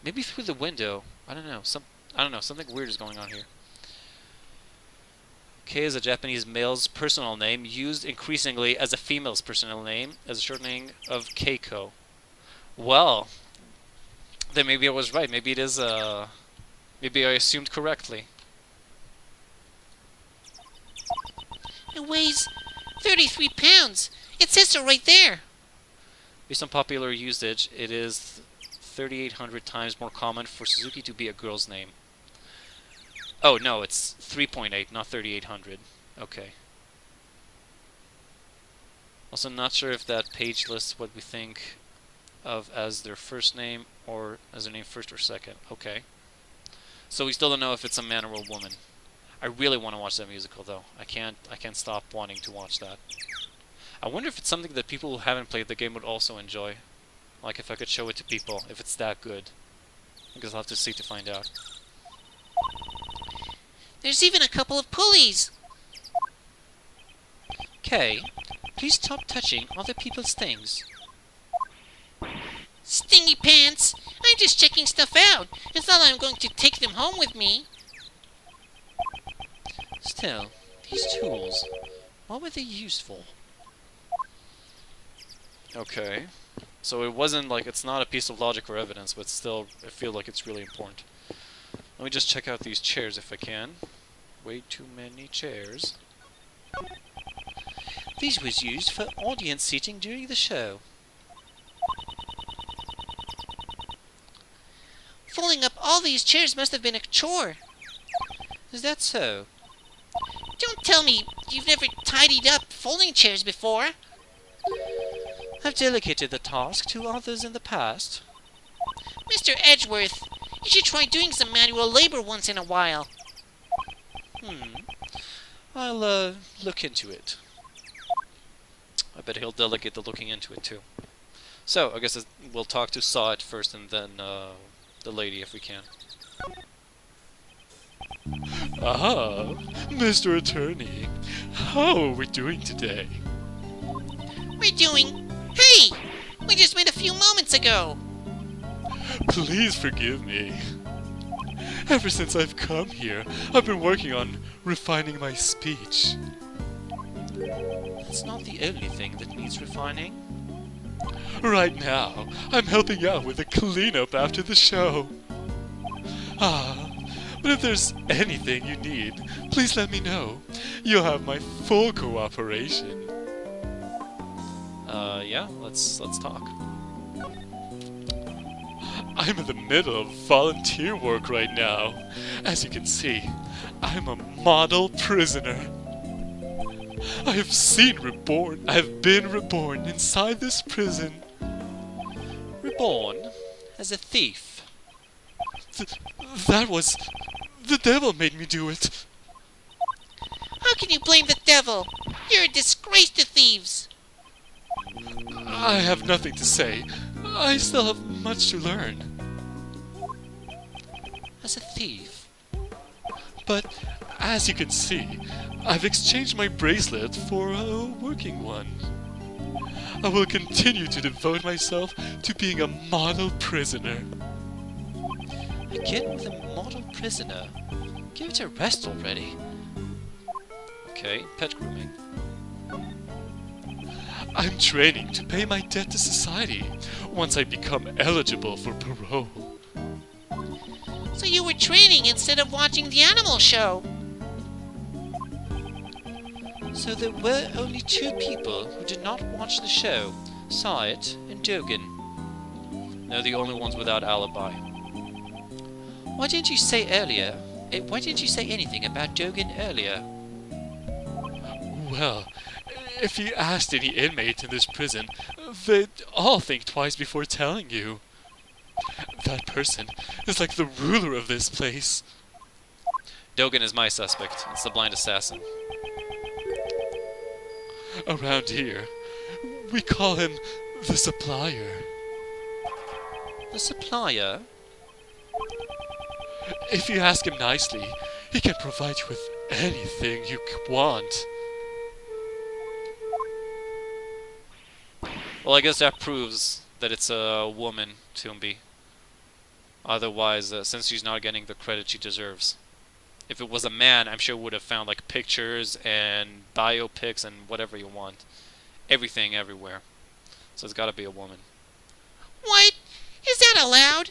maybe through the window. I don't know. Something weird is going on here. Kei is a Japanese male's personal name, used increasingly as a female's personal name, as a shortening of Keiko. Well, then maybe I was right. Maybe it is, maybe I assumed correctly. It weighs 33 pounds. It says so right there. Based on popular usage, it is 3,800 times more common for Suzuki to be a girl's name. Oh, no, it's 3.8, not 3,800. Okay. Also, not sure if that page lists what we think of as their first name or as their name first or second. Okay. So we still don't know if it's a man or a woman. I really want to watch that musical, though. I can't stop wanting to watch that. I wonder if it's something that people who haven't played the game would also enjoy. Like if I could show it to people, if it's that good. I guess I'll have to see to find out. There's even a couple of pulleys. Kei, please stop touching other people's things. Stingy pants! I'm just checking stuff out. It's not that I'm going to take them home with me. Still, These tools, what were they used for? Okay. So it wasn't like, it's not a piece of logic or evidence, but still, I feel like it's really important. Let me just check out these chairs if I can. Way too many chairs. These was used for audience seating during the show. Folding up all these chairs must have been a chore. Is that so? Don't tell me you've never tidied up folding chairs before. I've delegated the task to others in the past. Mr. Edgeworth, you should try doing some manual labor once in a while. I'll look into it. I bet he'll delegate the looking into it too. So, I guess we'll talk to Saw first and then the lady if we can. Ah, Mr. Attorney, how are we doing today? We're doing... Hey! We just met a few moments ago. Please forgive me. Ever since I've come here, I've been working on refining my speech. That's not the only thing that needs refining. Right now, I'm helping out with the cleanup after the show. But if there's anything you need, please let me know. You'll have my full cooperation. Yeah, let's talk. I'm in the middle of volunteer work right now. As you can see, I'm a model prisoner. I have been reborn inside this prison. Reborn as a thief. The devil made me do it. How can you blame the devil? You're a disgrace to thieves. I have nothing to say. I still have much to learn. As a thief. But as you can see, I've exchanged my bracelet for a working one. I will continue to devote myself to being a model prisoner. Again with a model prisoner. Give it a rest already. Okay, pet grooming. I'm training to pay my debt to society once I become eligible for parole. So you were training instead of watching the animal show. So there were only two people who did not watch the show, saw it, and Dogan. They're the only ones without alibi. Why didn't you say anything about Dogan earlier? Well, if you asked any inmate in this prison, they'd all think twice before telling you. That person is like the ruler of this place. Dogan is my suspect. It's the blind assassin. Around here, we call him the supplier. The supplier? If you ask him nicely, he can provide you with anything you want. Well, I guess that proves that it's a woman, Toomby. Otherwise, since she's not getting the credit she deserves. If it was a man, I'm sure would have found like pictures and biopics and whatever you want. Everything everywhere. So it's gotta be a woman. What? Is that allowed?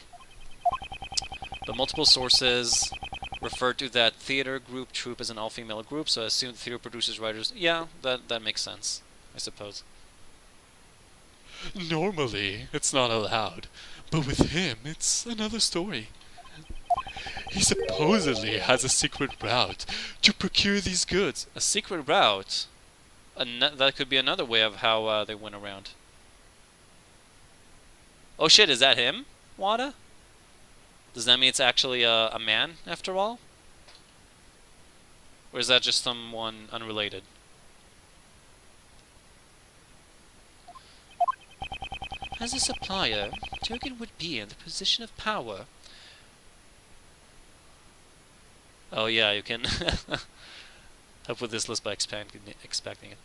The multiple sources refer to that theater group troupe as an all-female group, so I assume the theater producers, writers... Yeah, that makes sense, I suppose. Normally, it's not allowed, but with him, it's another story. He supposedly has a secret route to procure these goods. A secret route? That could be another way of how they went around. Oh shit, is that him, Wada? Does that mean it's actually a man, after all? Or is that just someone unrelated? As a supplier, Dogan would be in the position of power. Oh yeah, you can help with this list by expecting it.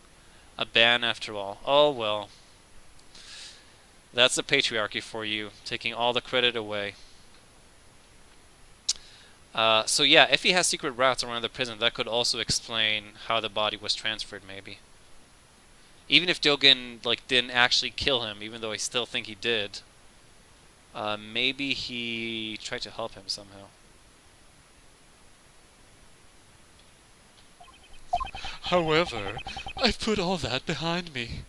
A ban after all. Oh well. That's the patriarchy for you, taking all the credit away. So yeah, if he has secret routes around the prison, that could also explain how the body was transferred, maybe. Even if Dogen didn't actually kill him, even though I still think he did, maybe he tried to help him somehow. However, I've put all that behind me.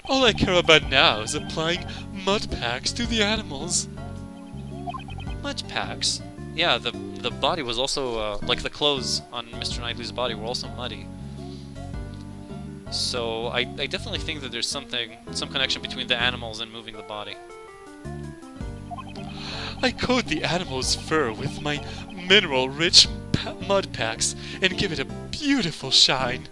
All I care about now is applying mud packs to the animals. Mud packs? Yeah, the body was also, the clothes on Mr. Knightley's body were also muddy. So I definitely think that there's some connection between the animals and moving the body. I coat the animal's fur with my mineral-rich mud packs and give it a beautiful shine.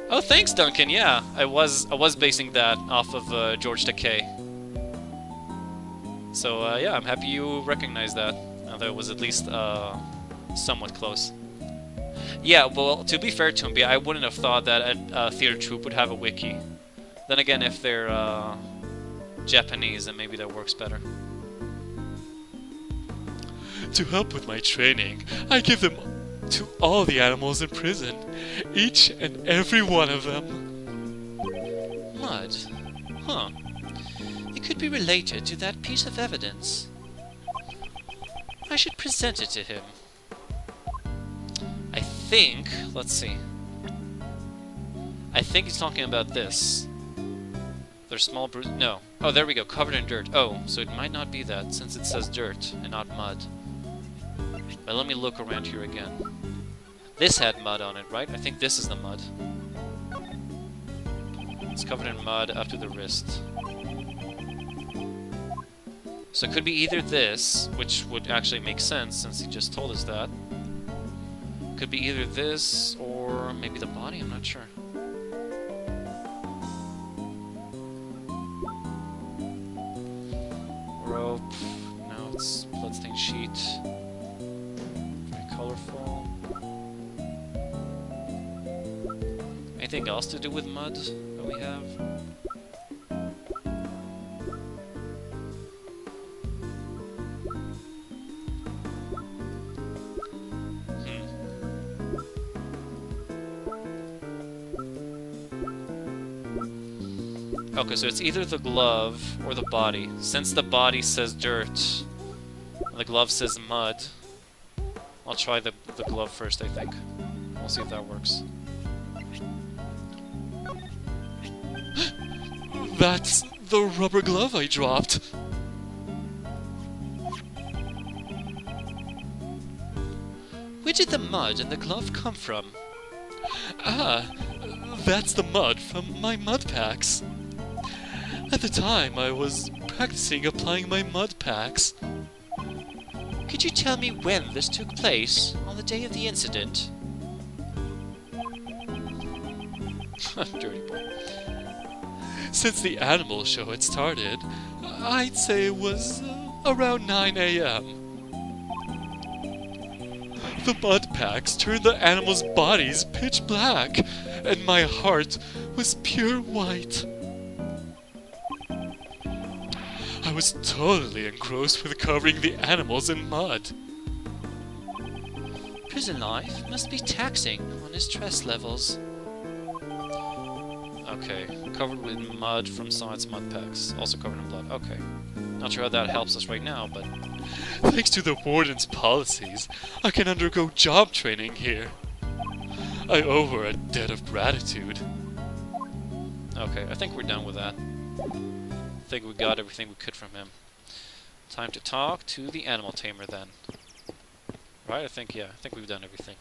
Oh, thanks, Duncan. Yeah, I was basing that off of George Takei. So yeah, I'm happy you recognize that. That was at least somewhat close. Yeah, well, to be fair to him, I wouldn't have thought that a theater troupe would have a wiki. Then again, if they're Japanese, then maybe that works better. To help with my training, I give them to all the animals in prison, each and every one of them. Mud? Huh. It could be related to that piece of evidence. I should present it to him. I think, let's see. I think he's talking about this. They're small no. Oh, there we go, covered in dirt. Oh, so it might not be that, since it says dirt and not mud. But let me look around here again. This had mud on it, right? I think this is the mud. It's covered in mud up to the wrist. So it could be either this, which would actually make sense since he just told us that. Could be either this or maybe the body, I'm not sure. Rope. No, it's bloodstained sheet. Very colorful. Anything else to do with mud that we have? Okay, so it's either the glove or the body. Since the body says dirt, and the glove says mud, I'll try the glove first, I think. We'll see if that works. That's the rubber glove I dropped. Where did the mud and the glove come from? Ah, that's the mud from my mud packs. At the time, I was practicing applying my mud packs. Could you tell me when this took place, on the day of the incident? Dirty boy. Since the animal show had started, I'd say it was around 9 a.m. The mud packs turned the animals' bodies pitch black, and my heart was pure white. I was totally engrossed with covering the animals in mud. Prison life must be taxing on his stress levels. Okay, covered with mud from Sonnet's mud packs. Also covered in blood. Okay. Not sure how that helps us right now, but... Thanks to the warden's policies, I can undergo job training here. I owe her a debt of gratitude. Okay, I think we're done with that. I think we got everything we could from him. Time to talk to the animal tamer then. Right? I think we've done everything.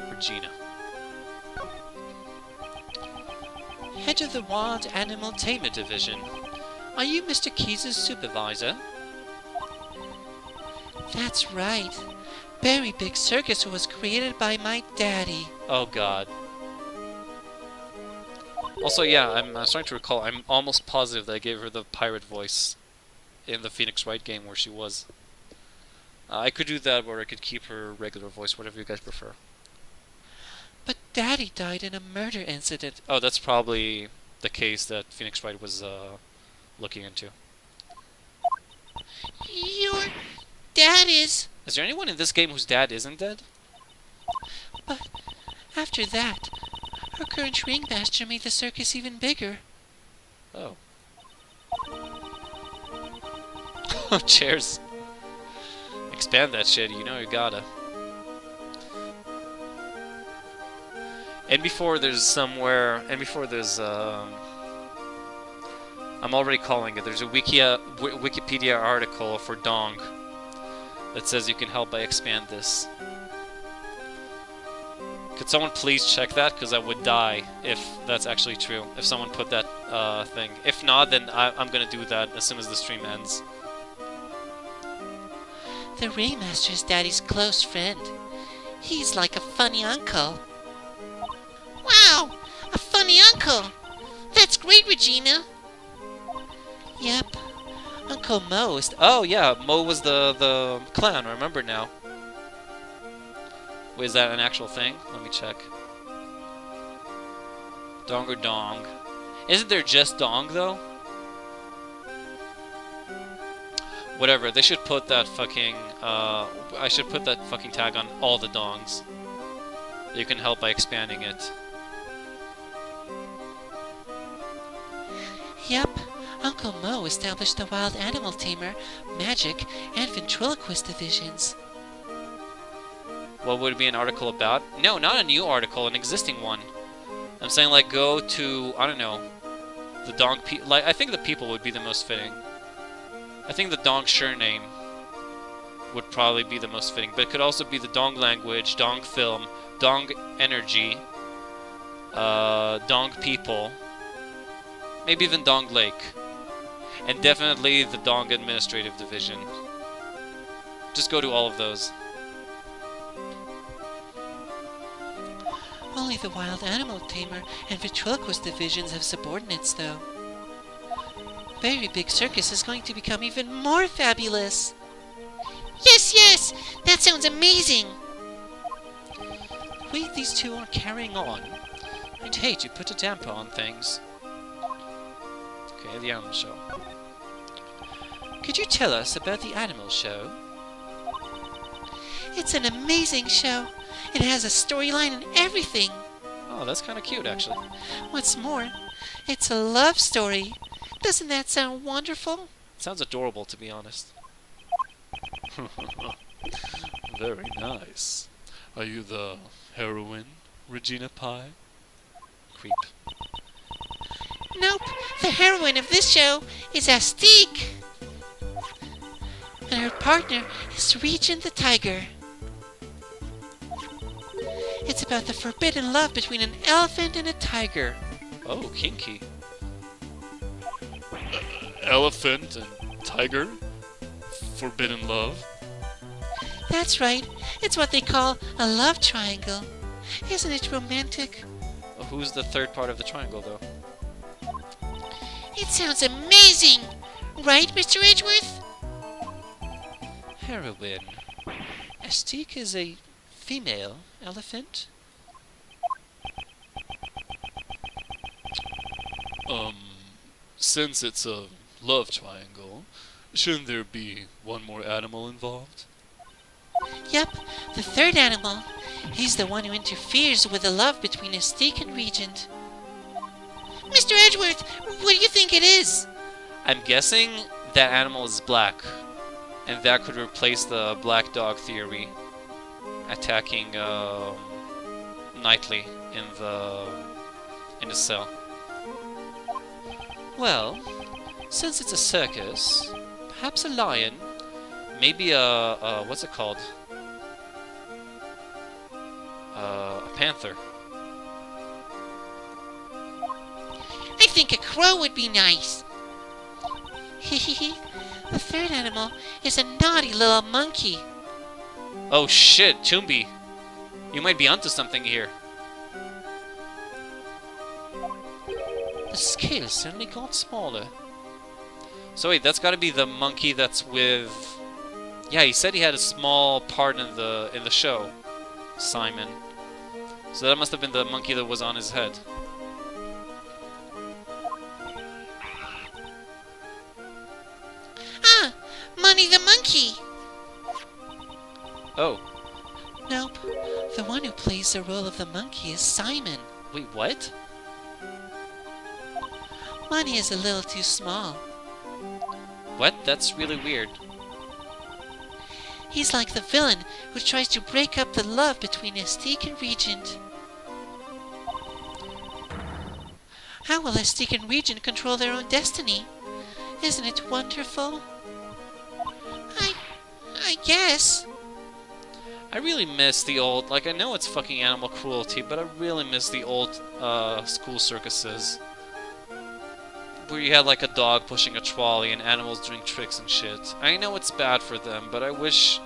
Regina. Head of the Wild Animal Tamer Division. Are you Mr. Keyes' supervisor? That's right. Very big circus was created by my daddy. Oh god. Also, yeah, I'm starting to recall, I'm almost positive that I gave her the pirate voice in the Phoenix Wright game where she was. I could do that, or I could keep her regular voice, whatever you guys prefer. But Daddy died in a murder incident. Oh, that's probably the case that Phoenix Wright was looking into. Your dad is... Is there anyone in this game whose dad isn't dead? But after that, our current ringmaster made the circus even bigger. Oh. Oh, chairs. Expand that shit, you know you gotta. And before there's I'm already calling it. There's a Wikipedia article for Dong that says you can help by expand this. Could someone please check that? Because I would die if that's actually true. If someone put that thing. If not, then I'm gonna do that as soon as the stream ends. The ringmaster's daddy's close friend. He's like a funny uncle. Wow! A funny uncle! That's great, Regina! Yep. Uncle Mo is... Oh yeah, Mo was the clown. I remember now. Wait, is that an actual thing? Let me check. Dong or Dong? Isn't there just Dong though? Whatever. They should put that fucking. I should put that fucking tag on all the Dongs. You can help by expanding it. Yep. Uncle Mo established the wild animal tamer, magic, and ventriloquist divisions. What would it be an article about? No, not a new article, an existing one. I'm saying like go to, I don't know, the Dong like I think the people would be the most fitting. I think the Dong surname would probably be the most fitting, but it could also be the Dong language, Dong film, Dong energy, Dong people, maybe even Dong Lake, and definitely the Dong administrative division. Just go to all of those. Only the wild animal tamer and ventriloquist divisions have subordinates, though. Very Big Circus is going to become even more fabulous. Yes, yes! That sounds amazing! The way these two are carrying on, I'd hate to put a damper on things. Okay, the animal show. Could you tell us about the animal show? It's an amazing show. It has a storyline and everything. Oh, that's kind of cute, actually. What's more, it's a love story. Doesn't that sound wonderful? It sounds adorable, to be honest. Very nice. Are you the heroine, Regina Pie? Creep. Nope, the heroine of this show is Astique! And her partner is Regent the Tiger. It's about the forbidden love between an elephant and a tiger. Oh, kinky. Elephant and tiger? Forbidden love? That's right. It's what they call a love triangle. Isn't it romantic? Who's the third part of the triangle, though? It sounds amazing! Right, Mr. Edgeworth? Heroine. Astique is a female elephant? Since it's a love triangle, shouldn't there be one more animal involved? Yep, the third animal. He's the one who interferes with the love between Astique and Regent. Mr. Edgeworth, what do you think it is? I'm guessing that animal is black, and that could replace the black dog theory, attacking Knightley in the cell. Well, since it's a circus, perhaps a lion, maybe a what's it called? A panther. I think a crow would be nice. Hehehe. The third animal is a naughty little monkey. Oh shit, Toombi. You might be onto something here. The scale certainly got smaller. So wait, that's gotta be the monkey that's with Yeah, he said he had a small part in the show, Simon. So that must have been the monkey that was on his head. Ah, Money the monkey. Oh, Nope. The one who plays the role of the monkey is Simon. wait, what? Money is a little too small. What? That's really weird. He's like the villain who tries to break up the love between Estique and Regent. How will Estique and Regent control their own destiny? Isn't it wonderful? I guess. I really miss the old, like, I know it's fucking animal cruelty, but I really miss the old school circuses. Where you had like a dog pushing a trolley and animals doing tricks and shit. I know it's bad for them, but I wish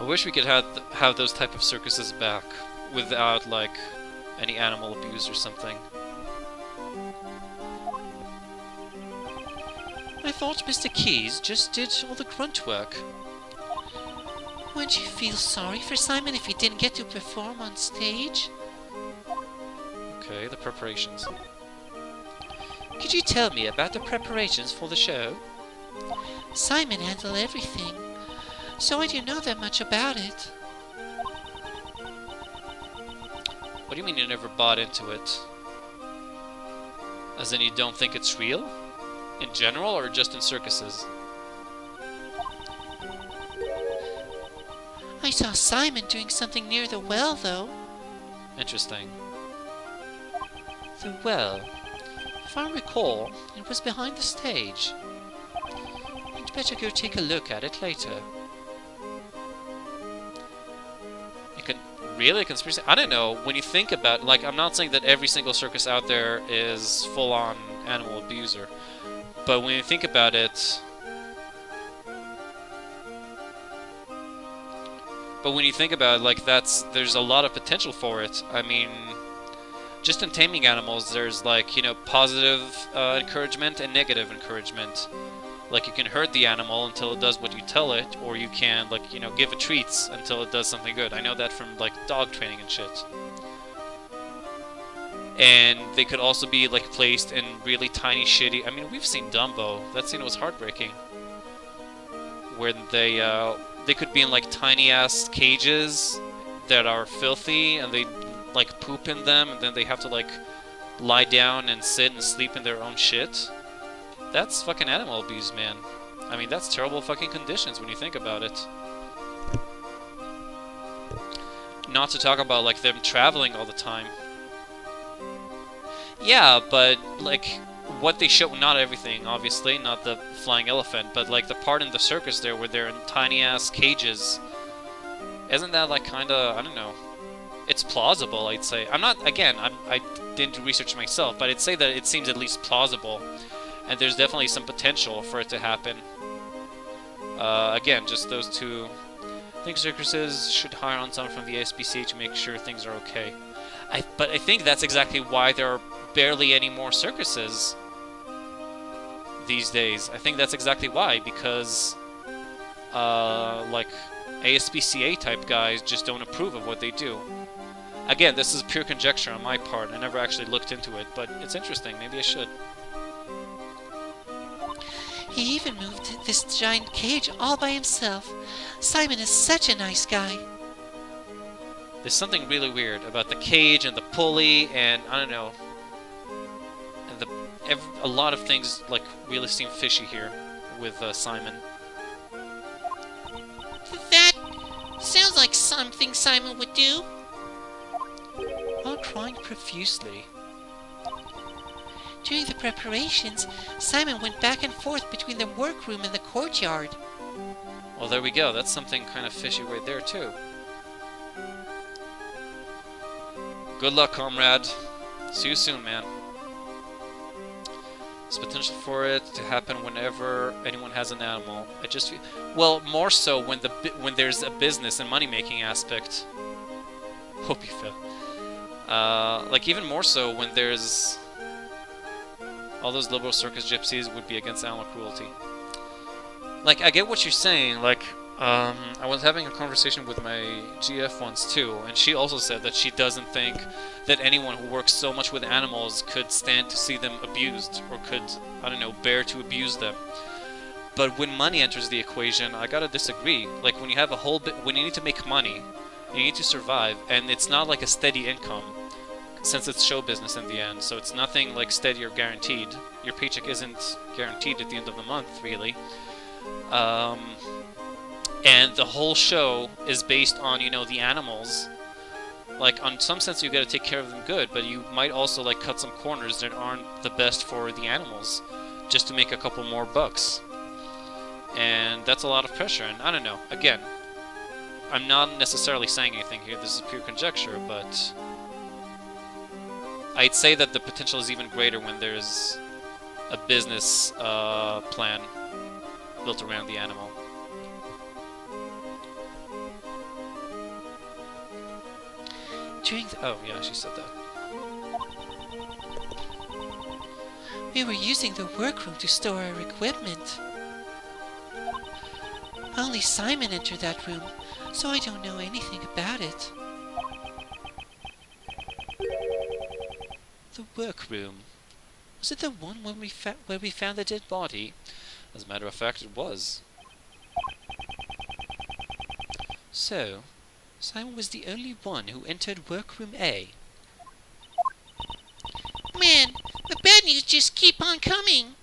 we could have those type of circuses back without like any animal abuse or something. I thought Mr. Keys just did all the grunt work. Wouldn't you feel sorry for Simon if he didn't get to perform on stage? Okay, the preparations. Could you tell me about the preparations for the show? Simon handled everything, so I don't know that much about it. What do you mean you never bought into it? As in you don't think it's real? In general, or just in circuses? I saw Simon doing something near the well, though. Interesting. The well. If I recall, it was behind the stage. I'd better go take a look at it later. You could really conspiracy. I don't know. When you think about, like, I'm not saying that every single circus out there is full-on animal abuser, but when you think about it, like there's a lot of potential for it. I mean, just in taming animals, there's like, you know, positive encouragement and negative encouragement. Like you can hurt the animal until it does what you tell it, or you can, like, you know, give it treats until it does something good. I know that from like dog training and shit. And they could also be like placed in really tiny, shitty. I mean, we've seen Dumbo. That scene was heartbreaking, where they could be in like tiny ass cages that are filthy, and they like poop in them, and then they have to like lie down and sit and sleep in their own shit. That's fucking animal abuse, man. I mean, that's terrible fucking conditions when you think about it. Not to talk about like them traveling all the time. Yeah, but like what they show, not everything, obviously, not the flying elephant, but like the part in the circus there where they're in tiny ass cages. Isn't that like kinda, I don't know. It's plausible, I'd say. I didn't do research myself, but I'd say that it seems at least plausible. And there's definitely some potential for it to happen. Again, just those two. I think circuses should hire on someone from the ASPCA to make sure things are okay. But I think that's exactly why there are barely any more circuses these days. I think that's exactly why, because like ASPCA type guys just don't approve of what they do. Again, this is pure conjecture on my part. I never actually looked into it, but it's interesting. Maybe I should. He even moved this giant cage all by himself. Simon is such a nice guy. There's something really weird about the cage and the pulley, and I don't know. And a lot of things like really seem fishy here with Simon. That sounds like something Simon would do. While crying profusely. During the preparations, Simon went back and forth between the workroom and the courtyard. Well, there we go. That's something kind of fishy right there, too. Good luck, comrade. See you soon, man. There's potential for it to happen whenever anyone has an animal. I just feel, well, more so when there's a business and money-making aspect. Hope you feel. Like even more so when there's all those liberal circus gypsies would be against animal cruelty. like, I get what you're saying. Like, I was having a conversation with my GF once too, and she also said that she doesn't think that anyone who works so much with animals could stand to see them abused, or could, I don't know, bear to abuse them. But when money enters the equation, I gotta disagree. Like, when you have a whole bit, when you need to make money, you need to survive, and it's not like a steady income, since it's show business in the end, so it's nothing like steady or guaranteed. Your paycheck isn't guaranteed at the end of the month, really. And the whole show is based on, you know, the animals. Like, on some sense, you gotta take care of them good, but you might also, like, cut some corners that aren't the best for the animals, just to make a couple more bucks. And that's a lot of pressure, and I don't know. Again, I'm not necessarily saying anything here, this is pure conjecture, but I'd say that the potential is even greater when there's a business plan built around the animal. Oh, yeah, she said that. We were using the workroom to store our equipment. Only Simon entered that room, so I don't know anything about it. The workroom. Was it the one where we found the dead body? As a matter of fact, it was. So, Simon was the only one who entered workroom A. Man, the bad news just keep on coming.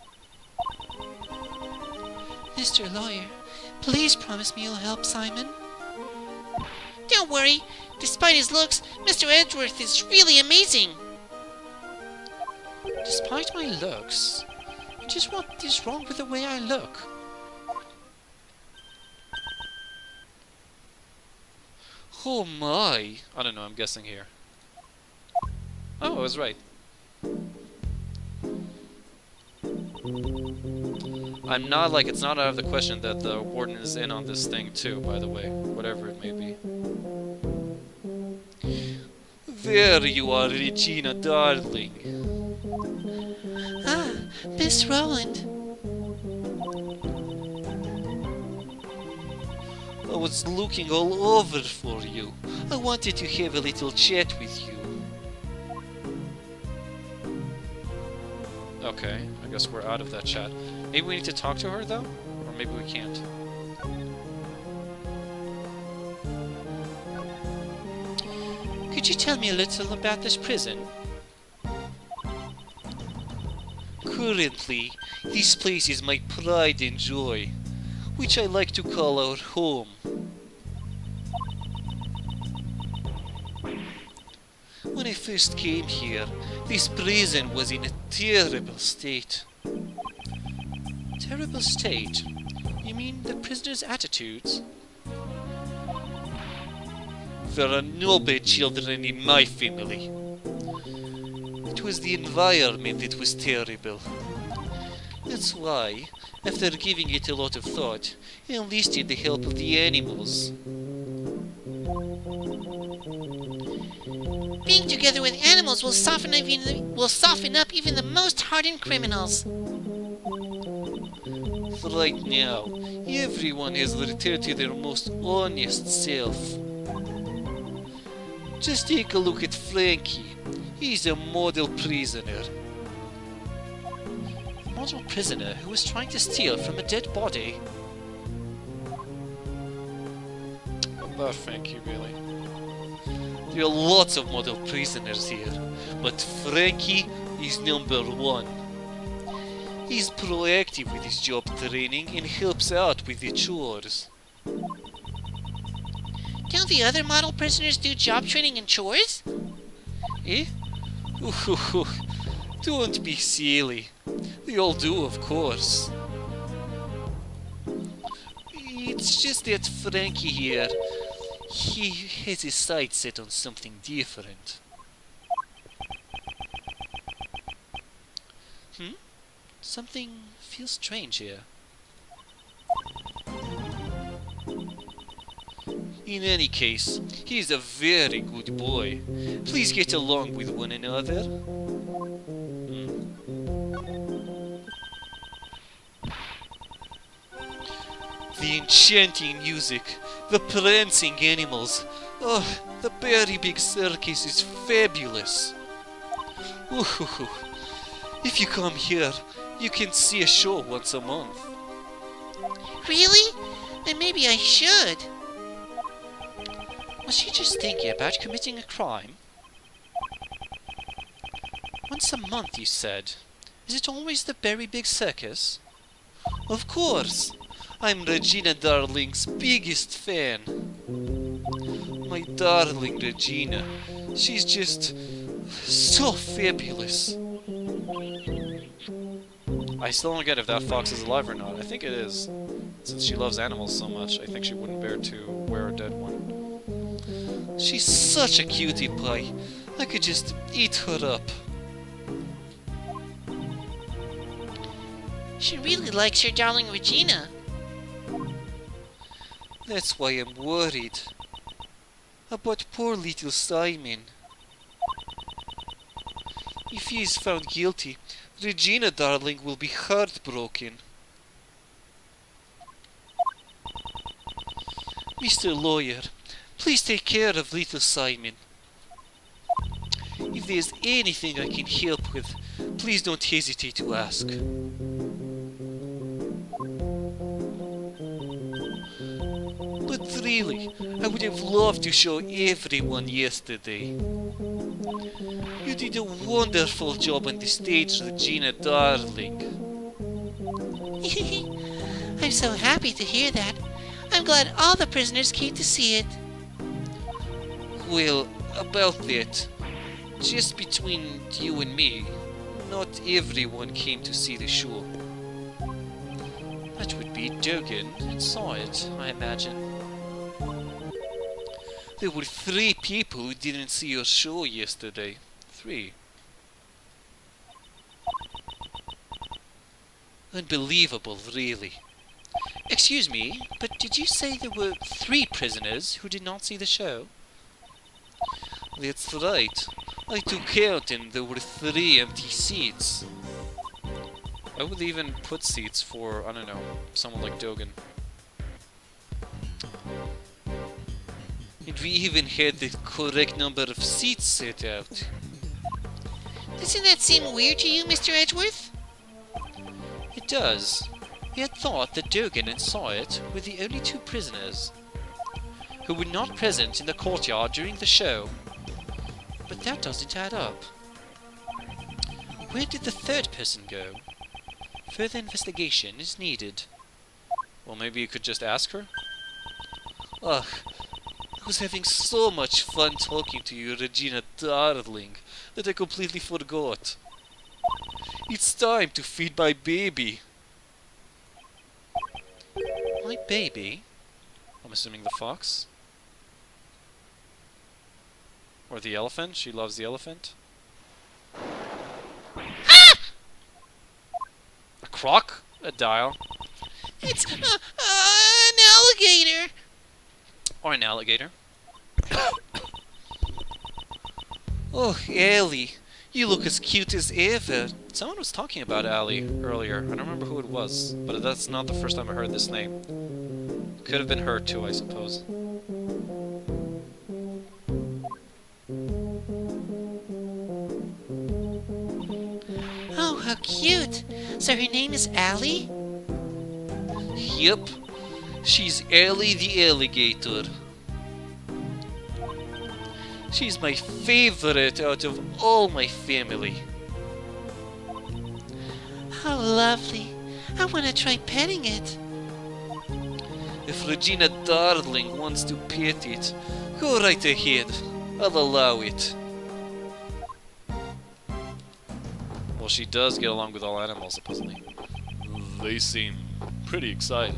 Mr. Lawyer, please promise me you'll help Simon. Don't worry. Despite his looks, Mr. Edgeworth is really amazing. Despite my looks? Just what is wrong with the way I look? Oh my! I don't know, I'm guessing here. Oh, I was right. I'm not, like, it's not out of the question that the warden is in on this thing too, by the way. Whatever it may be. There you are, Regina, darling. Ah, Miss Rowland. I was looking all over for you. I wanted to have a little chat with you. Okay, I guess we're out of that chat. Maybe we need to talk to her, though? Or maybe we can't. Could you tell me a little about this prison? Currently, this place is my pride and joy, which I like to call our home. When I first came here, this prison was in a terrible state. Terrible state? You mean the prisoners' attitudes? There are no bad children in my family. It was the environment that was terrible. That's why, after giving it a lot of thought, I enlisted the help of the animals. Being together with animals will soften up even the most hardened criminals. Right now, everyone has returned to their most honest self. Just take a look at Frankie. He's a model prisoner. A model prisoner who was trying to steal from a dead body? About Frankie, really. There are lots of model prisoners here, but Frankie is number one. He's proactive with his job training and helps out with the chores. Don't the other model prisoners do job training and chores? Eh? Don't be silly. They all do, of course. It's just that Frankie here, he has his sights set on something different. Something feels strange here. In any case, he's a very good boy. Please get along with one another. The enchanting music, the prancing animals. Oh, the very big circus is fabulous. Ooh, if you come here, you can see a show once a month. Really? Then maybe I should. Was she just thinking about committing a crime? Once a month, you said. Is it always the very big circus? Of course. I'm Regina Darling's biggest fan. My darling Regina. She's just so fabulous. I still don't get if that fox is alive or not. I think it is. Since she loves animals so much, I think she wouldn't bear to wear a dead one. She's such a cutie pie. I could just eat her up. She really likes her darling Regina. That's why I'm worried about poor little Simon. If he is found guilty, Regina Darling will be heartbroken. Mr. Lawyer, please take care of little Simon. If there's anything I can help with, please don't hesitate to ask. But really, I would have loved to show everyone yesterday. You did a wonderful job on the stage, Regina Darling. I'm so happy to hear that. I'm glad all the prisoners came to see it. Well, about that, just between you and me, not everyone came to see the show. That would be Dogan and saw it, I imagine. There were 3 people who didn't see your show yesterday. 3. Unbelievable, really. Excuse me, but did you say there were 3 prisoners who did not see the show? That's right. I took count and there were 3 empty seats. I would even put seats for, I don't know, someone like Dogan. And we even had the correct number of seats set out. Doesn't that seem weird to you, Mr. Edgeworth? It does. He had thought that Dogan and Sawyer were the only 2 prisoners who were not present in the courtyard during the show. But that doesn't add up. Where did the 3rd person go? Further investigation is needed. Well, maybe you could just ask her? Ugh, I was having so much fun talking to you, Regina Darling, that I completely forgot. It's time to feed my baby. My baby? I'm assuming the fox? Or the elephant? She loves the elephant? Ah! A crocodile? It's an alligator. Or an alligator? Oh, Ellie, you look as cute as ever. Someone was talking about Allie earlier. I don't remember who it was, but that's not the first time I heard this name. Could have been her too, I suppose. Oh, how cute. So her name is Allie? Yep, she's Ellie the alligator. She's my favorite out of all my family. How lovely. I want to try petting it. If Regina Darling wants to pet it, go right ahead. I'll allow it. Well, she does get along with all animals, supposedly. They seem pretty excited.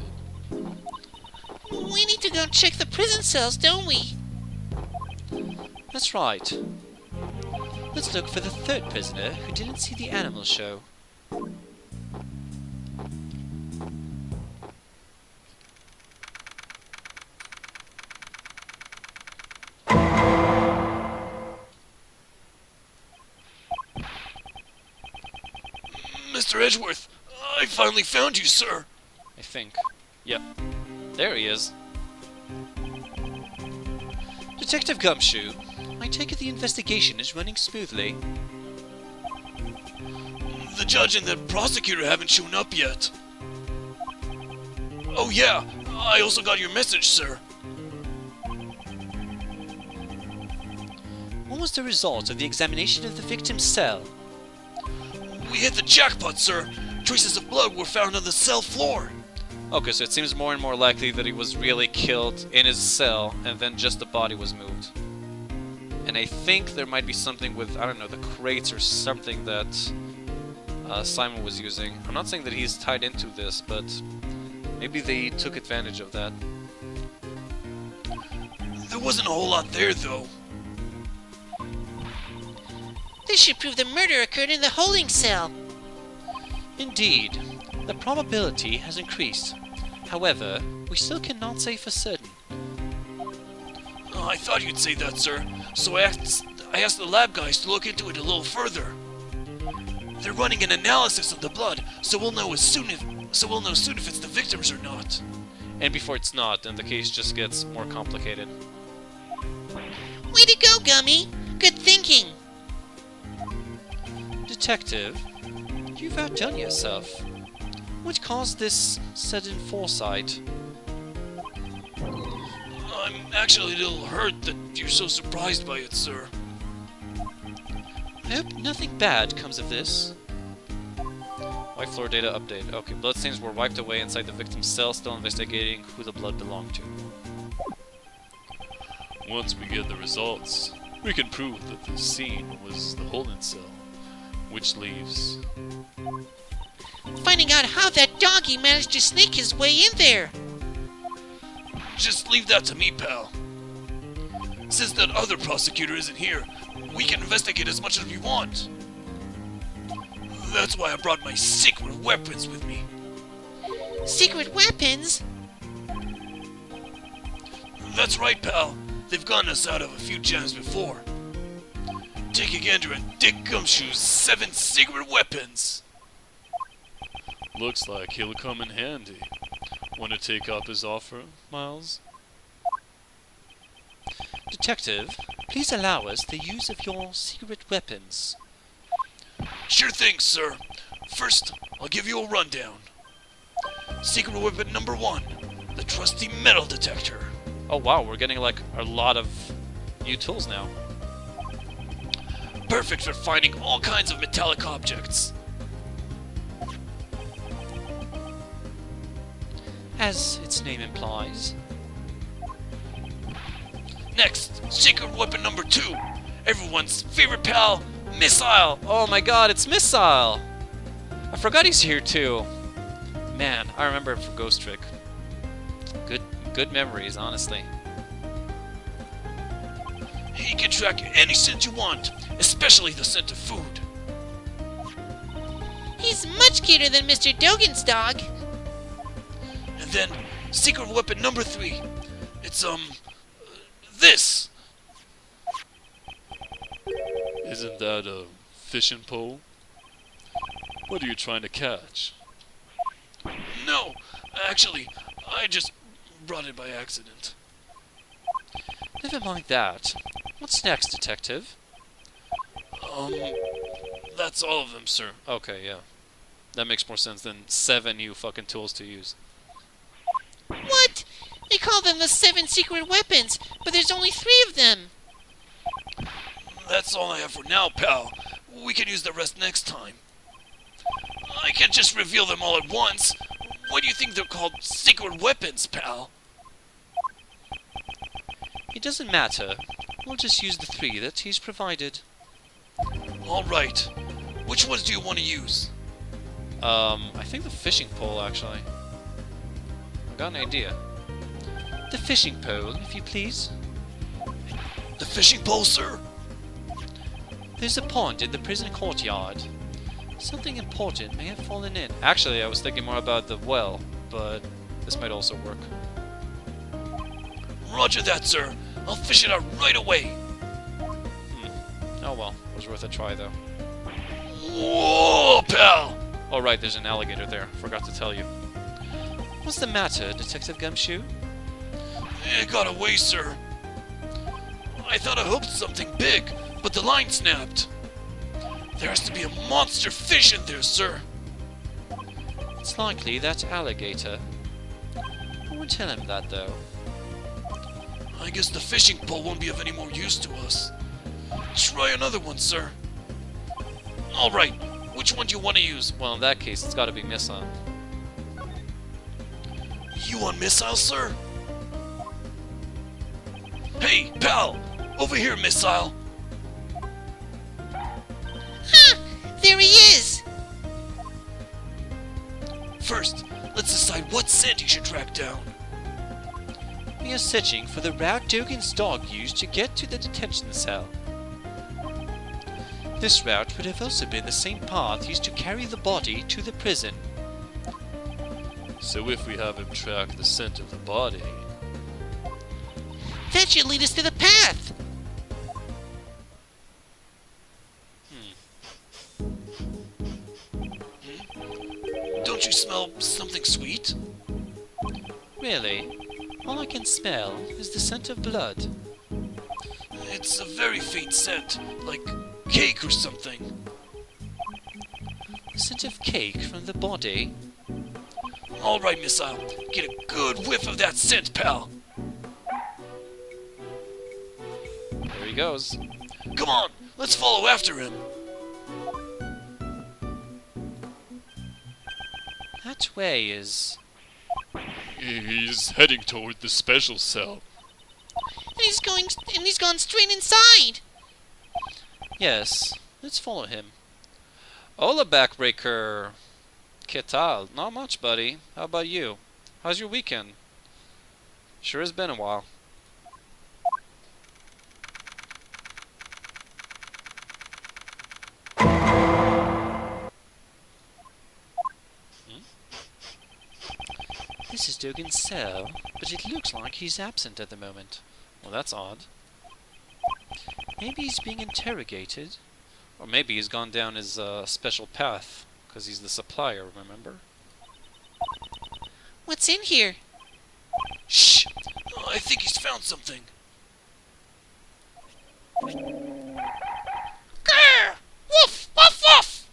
We need to go check the prison cells, don't we? That's right. Let's look for the 3rd prisoner who didn't see the animal show. Mr. Edgeworth, I finally found you, sir. I think. Yep. There he is. Detective Gumshoe, I take it the investigation is running smoothly. The judge and the prosecutor haven't shown up yet. Oh yeah, I also got your message, sir. What was the result of the examination of the victim's cell? We hit the jackpot, sir. Traces of blood were found on the cell floor. Okay, so it seems more and more likely that he was really killed in his cell, and then just the body was moved. And I think there might be something with, I don't know, the crates or something that Simon was using. I'm not saying that he's tied into this, but maybe they took advantage of that. There wasn't a whole lot there, though. This should prove the murder occurred in the holding cell. Indeed, the probability has increased. However, we still cannot say for certain. Oh, I thought you'd say that, sir. So I asked the lab guys to look into it a little further. They're running an analysis of the blood, so we'll know soon if it's the victims or not. And before it's not, then the case just gets more complicated. Way to go, Gummy! Good thinking! Detective, you've outdone yourself. What caused this sudden foresight? I'm actually a little hurt that you're so surprised by it, sir. I hope nothing bad comes of this. White floor data update. Okay, bloodstains were wiped away inside the victim's cell, still investigating who the blood belonged to. Once we get the results, we can prove that the scene was the holding cell, which leaves... Finding out how that doggy managed to sneak his way in there! Just leave that to me, pal. Since that other prosecutor isn't here, we can investigate as much as we want. That's why I brought my secret weapons with me. Secret weapons? That's right, pal. They've gotten us out of a few jams before. Take a gander at Dick Gumshoe's 7 secret weapons. Looks like he'll come in handy. Want to take up his offer, Miles? Detective, please allow us the use of your secret weapons. Sure thing, sir. First, I'll give you a rundown. Secret weapon number 1, the trusty metal detector. Oh wow, we're getting like a lot of new tools now. Perfect for finding all kinds of metallic objects. As its name implies. Next, secret weapon number 2, everyone's favorite pal, Missile. Oh my god, it's Missile! I forgot he's here too. Man, I remember him from Ghost Trick. Good memories, honestly. He can track any scent you want, especially the scent of food. He's much cuter than Mr. Dogan's dog. And then, secret weapon number 3. It's, this. Isn't that a fishing pole? What are you trying to catch? No, actually, I just brought it by accident. Never mind that. What's next, Detective? That's all of them, sir. Okay, yeah. That makes more sense than 7 new fucking tools to use. What? They call them the 7 secret weapons, but there's only 3 of them. That's all I have for now, pal. We can use the rest next time. I can't just reveal them all at once. Why do you think they're called secret weapons, pal? It doesn't matter. We'll just use the 3 that he's provided. Alright. Which ones do you want to use? I think the fishing pole, actually. I've got an idea. The fishing pole, if you please. The fishing pole, sir? There's a pond in the prison courtyard. Something important may have fallen in. Actually, I was thinking more about the well, but this might also work. Roger that, sir. I'll fish it out right away. Oh well, it was worth a try though. Whoa, pal! Oh right, there's an alligator there. Forgot to tell you. What's the matter, Detective Gumshoe? It got away, sir. I thought I hooked something big, but the line snapped. There has to be a monster fish in there, sir. It's likely that alligator. I won't tell him that, though. I guess the fishing pole won't be of any more use to us. Try another one, sir. Alright, which one do you want to use? Well, in that case, it's gotta be missile. You want missile, sir? Hey, pal! Over here, missile! Ha! There he is! First, let's decide what scent you should track down. We are searching for the route Dogen's dog used to get to the detention cell. This route would have also been the same path used to carry the body to the prison. So if we have him track the scent of the body... That should lead us to the path! Don't you smell something sweet? Really? All I can smell is the scent of blood. It's a very faint scent, like cake or something. The scent of cake from the body? Alright, missile, get a good whiff of that scent, pal. There he goes. Come on, let's follow after him. That way is... He's heading toward the special cell. And he's gone straight inside! Yes, let's follow him. Hola, Backbreaker. ¿Qué tal? Not much, buddy. How about you? How's your weekend? Sure has been a while. This is Dogen's cell, but it looks like he's absent at the moment. Well, that's odd. Maybe he's being interrogated. Or maybe he's gone down his special path, because he's the supplier, remember? What's in here? Shh! I think he's found something. Grr! Woof! Woof! Woof!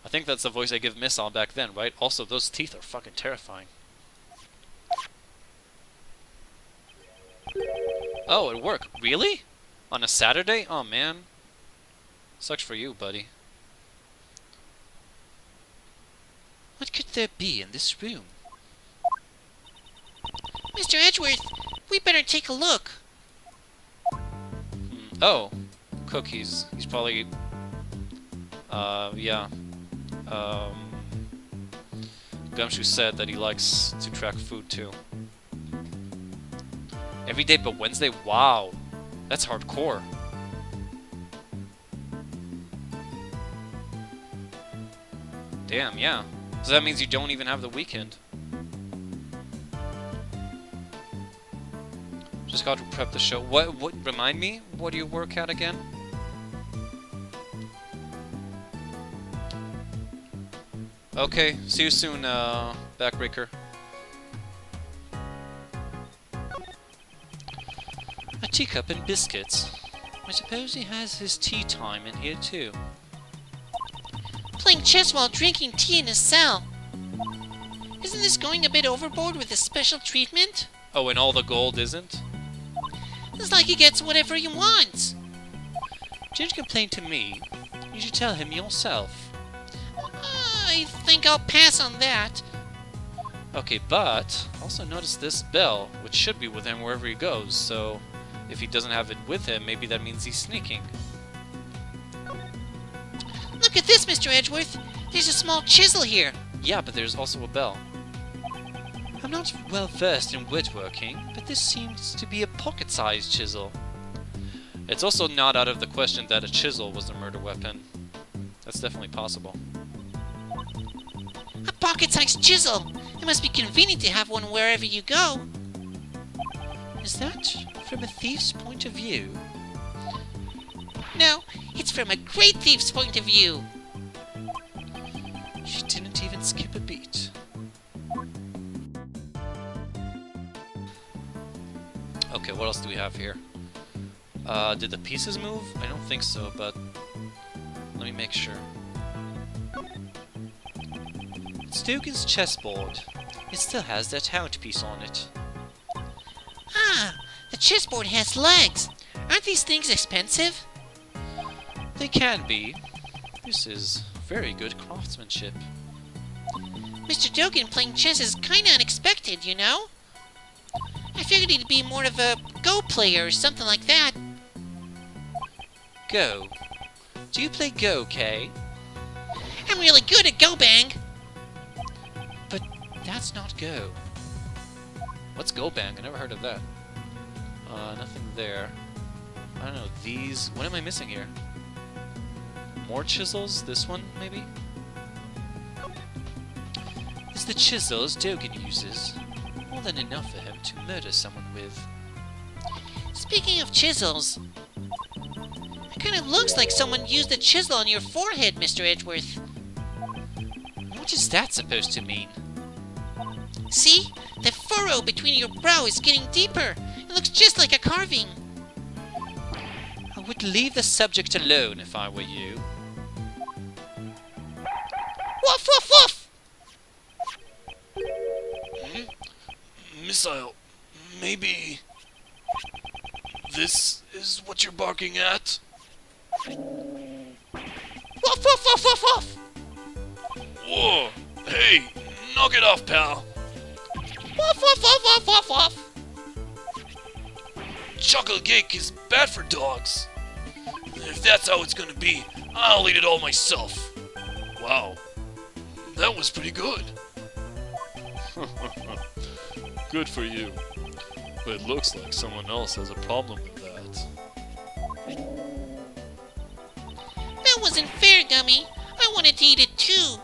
I think that's the voice I give Missile back then, right? Also, those teeth are fucking terrifying. Oh, it worked. Really? On a Saturday? Oh, man. Sucks for you, buddy. What could there be in this room? Mr. Edgeworth, we better take a look. Oh, cookies. He's probably... yeah. Gumshoe said that he likes to track food, too. Every day but Wednesday? Wow. That's hardcore. Damn, yeah. So that means you don't even have the weekend. Just got to prep the show. What, remind me? What do you work at again? Okay, see you soon, Backbreaker. A teacup and biscuits. I suppose he has his tea time in here, too. Playing chess while drinking tea in his cell. Isn't this going a bit overboard with his special treatment? Oh, and all the gold isn't? It's like he gets whatever he wants. Don't complain to me. You should tell him yourself. I think I'll pass on that. Okay, but also notice this bell, which should be with him wherever he goes, so if he doesn't have it with him, maybe that means he's sneaking. Look at this, Mr. Edgeworth. There's a small chisel here. Yeah, but there's also a bell. I'm not well versed in woodworking, but this seems to be a pocket-sized chisel. It's also not out of the question that a chisel was the murder weapon. That's definitely possible. A pocket-sized chisel. It must be convenient to have one wherever you go. Is that from a thief's point of view? No, it's from a great thief's point of view. She didn't even skip a beat. Okay, what else do we have here? Did the pieces move? I don't think so, but let me make sure. It's Dugan's chessboard. It still has that hound piece on it. Ah, the chessboard has legs. Aren't these things expensive? They can be. This is very good craftsmanship. Mr. Dugan playing chess is kinda unexpected, you know? I figured he'd be more of a Go player or something like that. Go. Do you play Go, Kay? I'm really good at Go Bang. But that's not Go. What's Go Bang? I never heard of that. Nothing there. I don't know, these... What am I missing here? More chisels? This one, maybe? Is the chisels Dogan uses more than enough for him to murder someone with? Speaking of chisels, it kind of looks like someone used a chisel on your forehead, Mr. Edgeworth. What is that supposed to mean? See? The furrow between your brow is getting deeper. It looks just like a carving. I would leave the subject alone if I were you. Woof, woof, woof! Missile, maybe this is what you're barking at? Woof, woof, woof, woof, woof! Whoa! Hey, knock it off, pal! Woof, woof, woof, woof, woof, woof! Chocolate cake is bad for dogs. If that's how it's gonna be, I'll eat it all myself. Wow, that was pretty good. Good for you. But it looks like someone else has a problem with that. That wasn't fair, Gummy. I wanted to eat it too.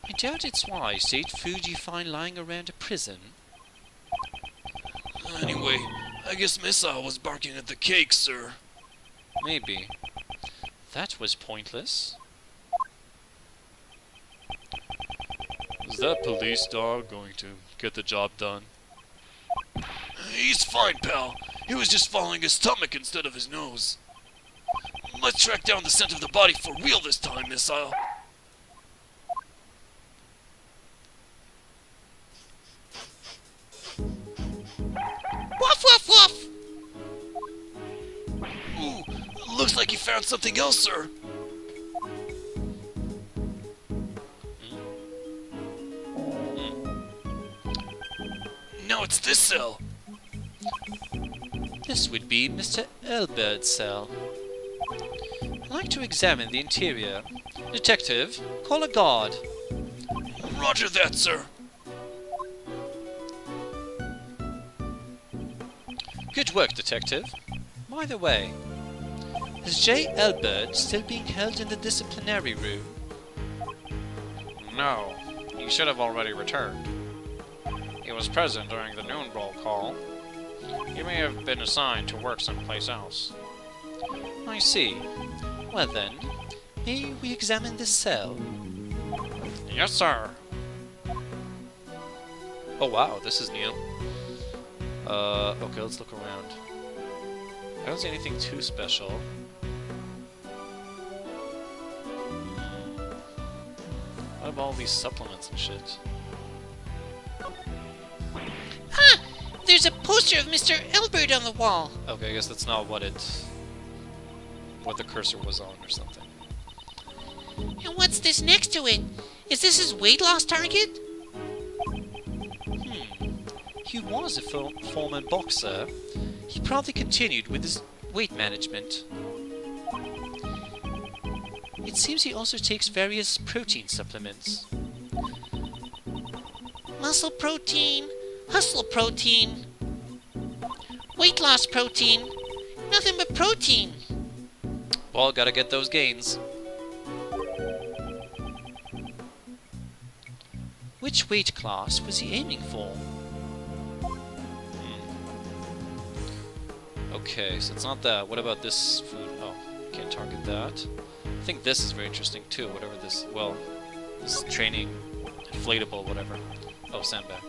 I doubt it's wise to eat food you find lying around a prison. Anyway, I guess Missile was barking at the cake, sir. Maybe. That was pointless. Is that police dog going to get the job done? He's fine, pal. He was just following his stomach instead of his nose. Let's track down the scent of the body for real this time, Missile. Woof, woof, woof! Ooh, looks like you found something else, sir. No, it's this cell. This would be Mr. Elbert's cell. I'd like to examine the interior. Detective, call a guard. Roger that, sir. Good work, Detective. By the way, is J. Elbert still being held in the disciplinary room? No, he should have already returned. He was present during the noon roll call. He may have been assigned to work someplace else. I see. Well then, may we examine this cell? Yes, sir. Oh wow, this is new. Okay, let's look around. I don't see anything too special. What about all these supplements and shit? Ah! There's a poster of Mr. Elbert on the wall. Okay, I guess that's not what the cursor was on or something. And what's this next to it? Is this his weight loss target? He was a former boxer. He probably continued with his weight management. It seems he also takes various protein supplements. Muscle protein, hustle protein, weight loss protein, nothing but protein. Well, gotta get those gains. Which weight class was he aiming for? Okay, so it's not that. What about this food? Oh, can't target that. I think this is very interesting too, whatever this, well, this training, inflatable, whatever. Oh, sandbag.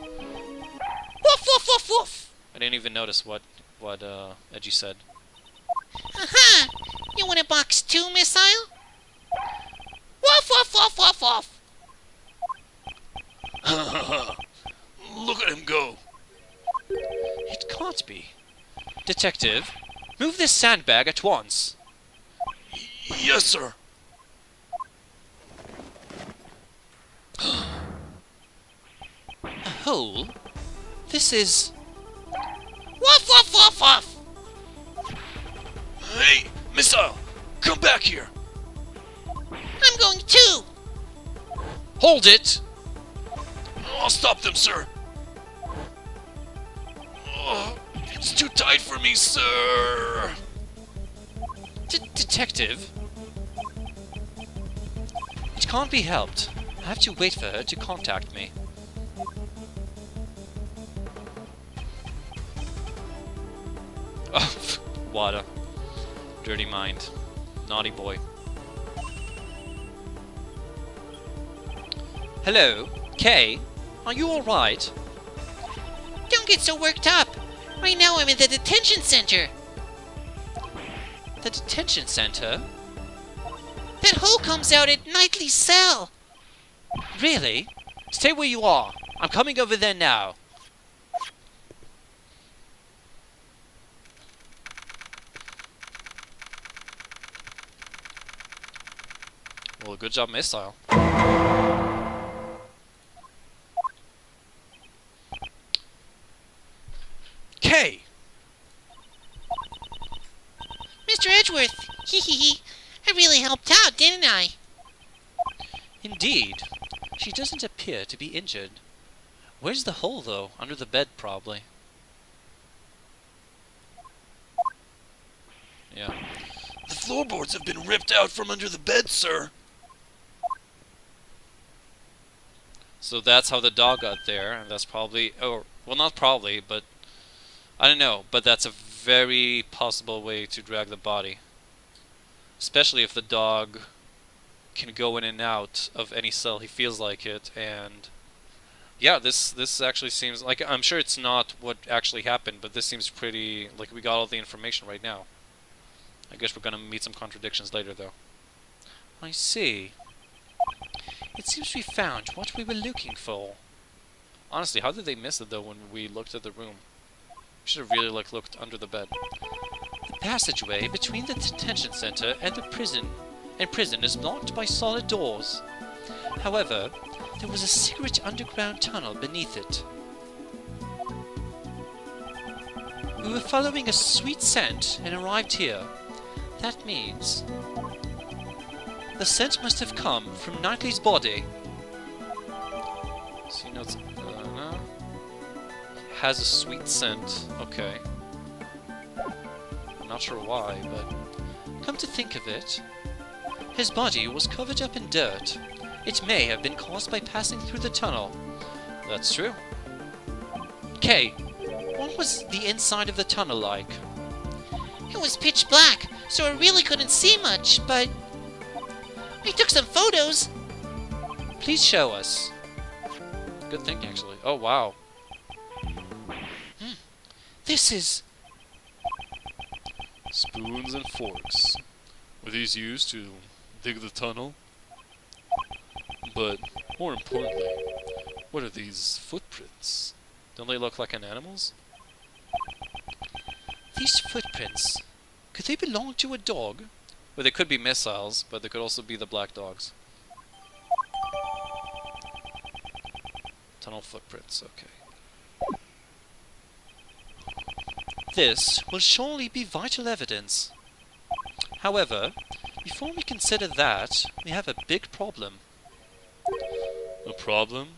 Woof, woof, woof, woof. I didn't even notice what Edgy said. Aha! You want a box 2 missile? Woof, woof, woof, woof, woof. Look at him go. It can't be. Detective, move this sandbag at once. Yes, sir. A hole? This is... Woof, woof, woof, woof. Hey, missile, come back here. I'm going too. Hold it! I'll stop them, sir. Oh, it's too tight for me, sir. Detective? It can't be helped. I have to wait for her to contact me. Oh, Wada. Dirty mind. Naughty boy. Hello? Kay? Are you alright? Don't get so worked up. Right now I'm in the detention center. The detention center? That hole comes out at Knightley's cell. Really? Stay where you are. I'm coming over there now. Well, good job, missile. Kay! Mr. Edgeworth, hee hee hee. I really helped out, didn't I? Indeed. She doesn't appear to be injured. Where's the hole, though? Under the bed, probably. Yeah. The floorboards have been ripped out from under the bed, sir. So that's how the dog got there, and that's probably... Oh, well, not probably, but... I don't know, but that's a very possible way to drag the body. Especially if the dog can go in and out of any cell he feels like it, and... Yeah, this actually seems... Like, I'm sure it's not what actually happened, but this seems pretty... Like, we got all the information right now. I guess we're gonna meet some contradictions later, though. I see. It seems we found what we were looking for. Honestly, how did they miss it, though, when we looked at the room? We should have really, looked under the bed. The passageway between the detention center and the prison is blocked by solid doors. However, there was a secret underground tunnel beneath it. We were following a sweet scent and arrived here. That means... the scent must have come from Knightley's body. See notes... no. Has a sweet scent. Okay. I'm not sure why, but... Come to think of it, his body was covered up in dirt. It may have been caused by passing through the tunnel. That's true. Kay, what was the inside of the tunnel like? It was pitch black, so I really couldn't see much, but... I took some photos. Please show us. Good thing, actually. Oh, wow. This is... Spoons and forks. Were these used to dig the tunnel? But, more importantly, what are these footprints? Don't they look like an animal's? These footprints, could they belong to a dog? Well, they could be missiles, but they could also be the black dogs. Tunnel footprints, okay. This will surely be vital evidence. However, before we consider that, we have a big problem. A problem?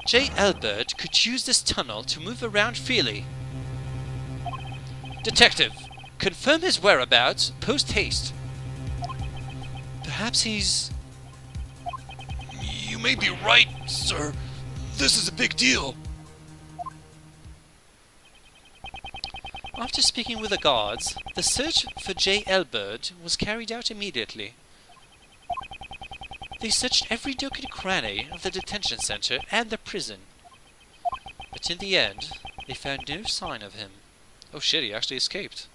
J. Albert could use this tunnel to move around freely. Detective, confirm his whereabouts post-haste. Perhaps he's... You may be right, sir. This is a big deal. After speaking with the guards, the search for J. Albert was carried out immediately. They searched every nook and cranny of the detention center and the prison. But in the end, they found no sign of him. Oh shit, he actually escaped.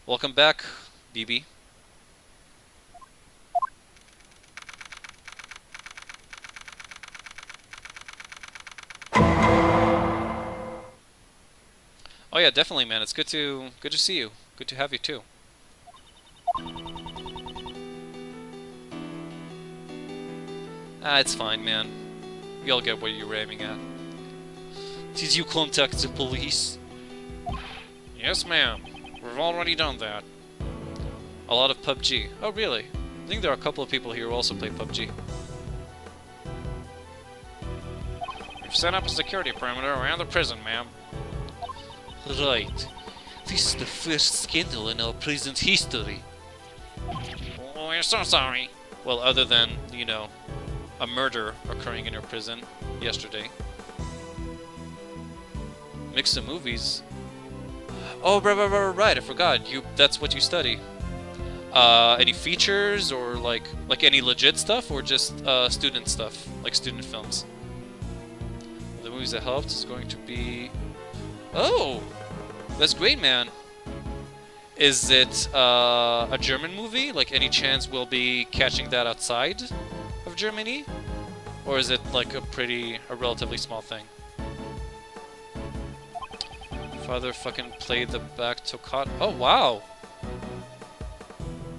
Welcome back, BB. Oh yeah, definitely, man. It's good to see you. Good to have you too. Ah, it's fine, man. You'll get what you're aiming at. Did you contact the police? Yes, ma'am. We've already done that. A lot of PUBG. Oh, really? I think there are a couple of people here who also play PUBG. We've set up a security perimeter around the prison, ma'am. Right. This is the first scandal in our prison's history. We're so sorry. Well, other than, you know, a murder occurring in your prison yesterday. Mix some movies. Oh, right, I forgot. That's what you study. Any features or like any legit stuff or just student stuff, like student films? The movies that helped is going to be... Oh! That's great, man. Is it a German movie? Like, any chance we'll be catching that outside of Germany? Or is it like a relatively small thing? Father fucking played the back toccata. Oh, wow!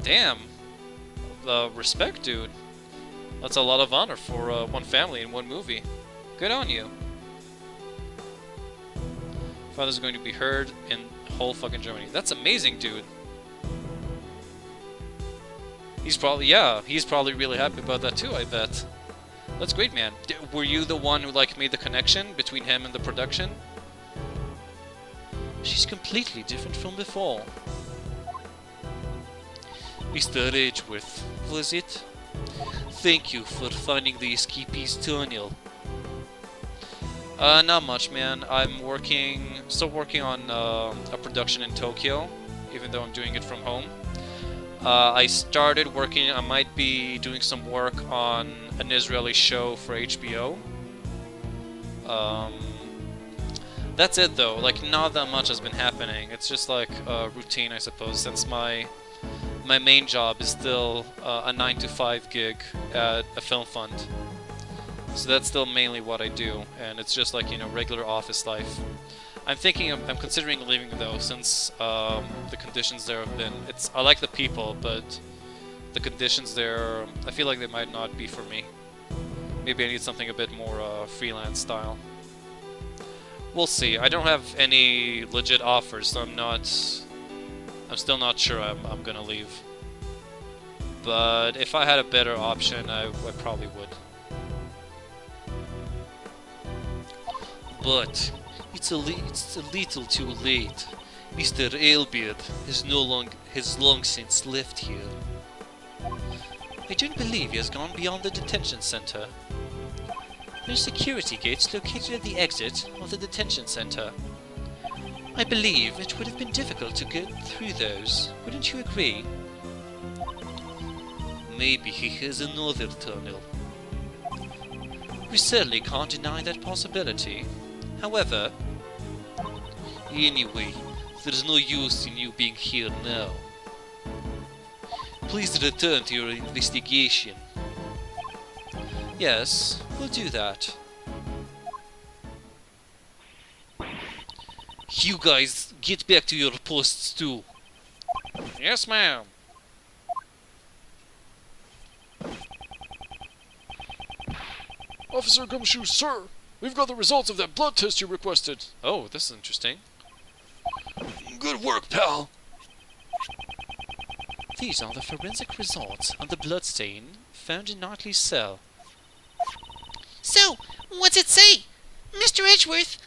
Damn. Respect, dude. That's a lot of honor for one family in one movie. Good on you. Father's going to be heard in whole fucking Germany. That's amazing, dude. He's probably really happy about that too, I bet. That's great, man. Were you the one who like made the connection between him and the production? She's completely different from before. Mr. Edgeworth, was it? Thank you for finding the escapee's tunnel. Not much, man. I'm still working on a production in Tokyo, even though I'm doing it from home. I started working, I might be doing some work on an Israeli show for HBO. That's it though, like not that much has been happening. It's just like routine, I suppose, since my main job is still a 9-to-5 gig at a film fund. So that's still mainly what I do, and it's just like, you know, regular office life. I'm considering leaving though, since the conditions there have been, I like the people, but the conditions there, I feel like they might not be for me. Maybe I need something a bit more freelance style. We'll see. I don't have any legit offers, so I'm still not sure I'm gonna leave. But if I had a better option, I probably would. But it's a little too late. Mr. Ailbeard has long since left here. I don't believe he has gone beyond the detention center. There are security gates located at the exit of the detention center. I believe it would have been difficult to get through those. Wouldn't you agree? Maybe he has another tunnel. We certainly can't deny that possibility. However, anyway, there's no use in you being here now. Please return to your investigation. Yes, we'll do that. You guys, get back to your posts too. Yes, ma'am. Officer Gumshoe, sir! We've got the results of that blood test you requested. Oh, this is interesting. Good work, pal. These are the forensic results of the bloodstain found in Knightley's cell. So, what's it say? Mr. Edgeworth?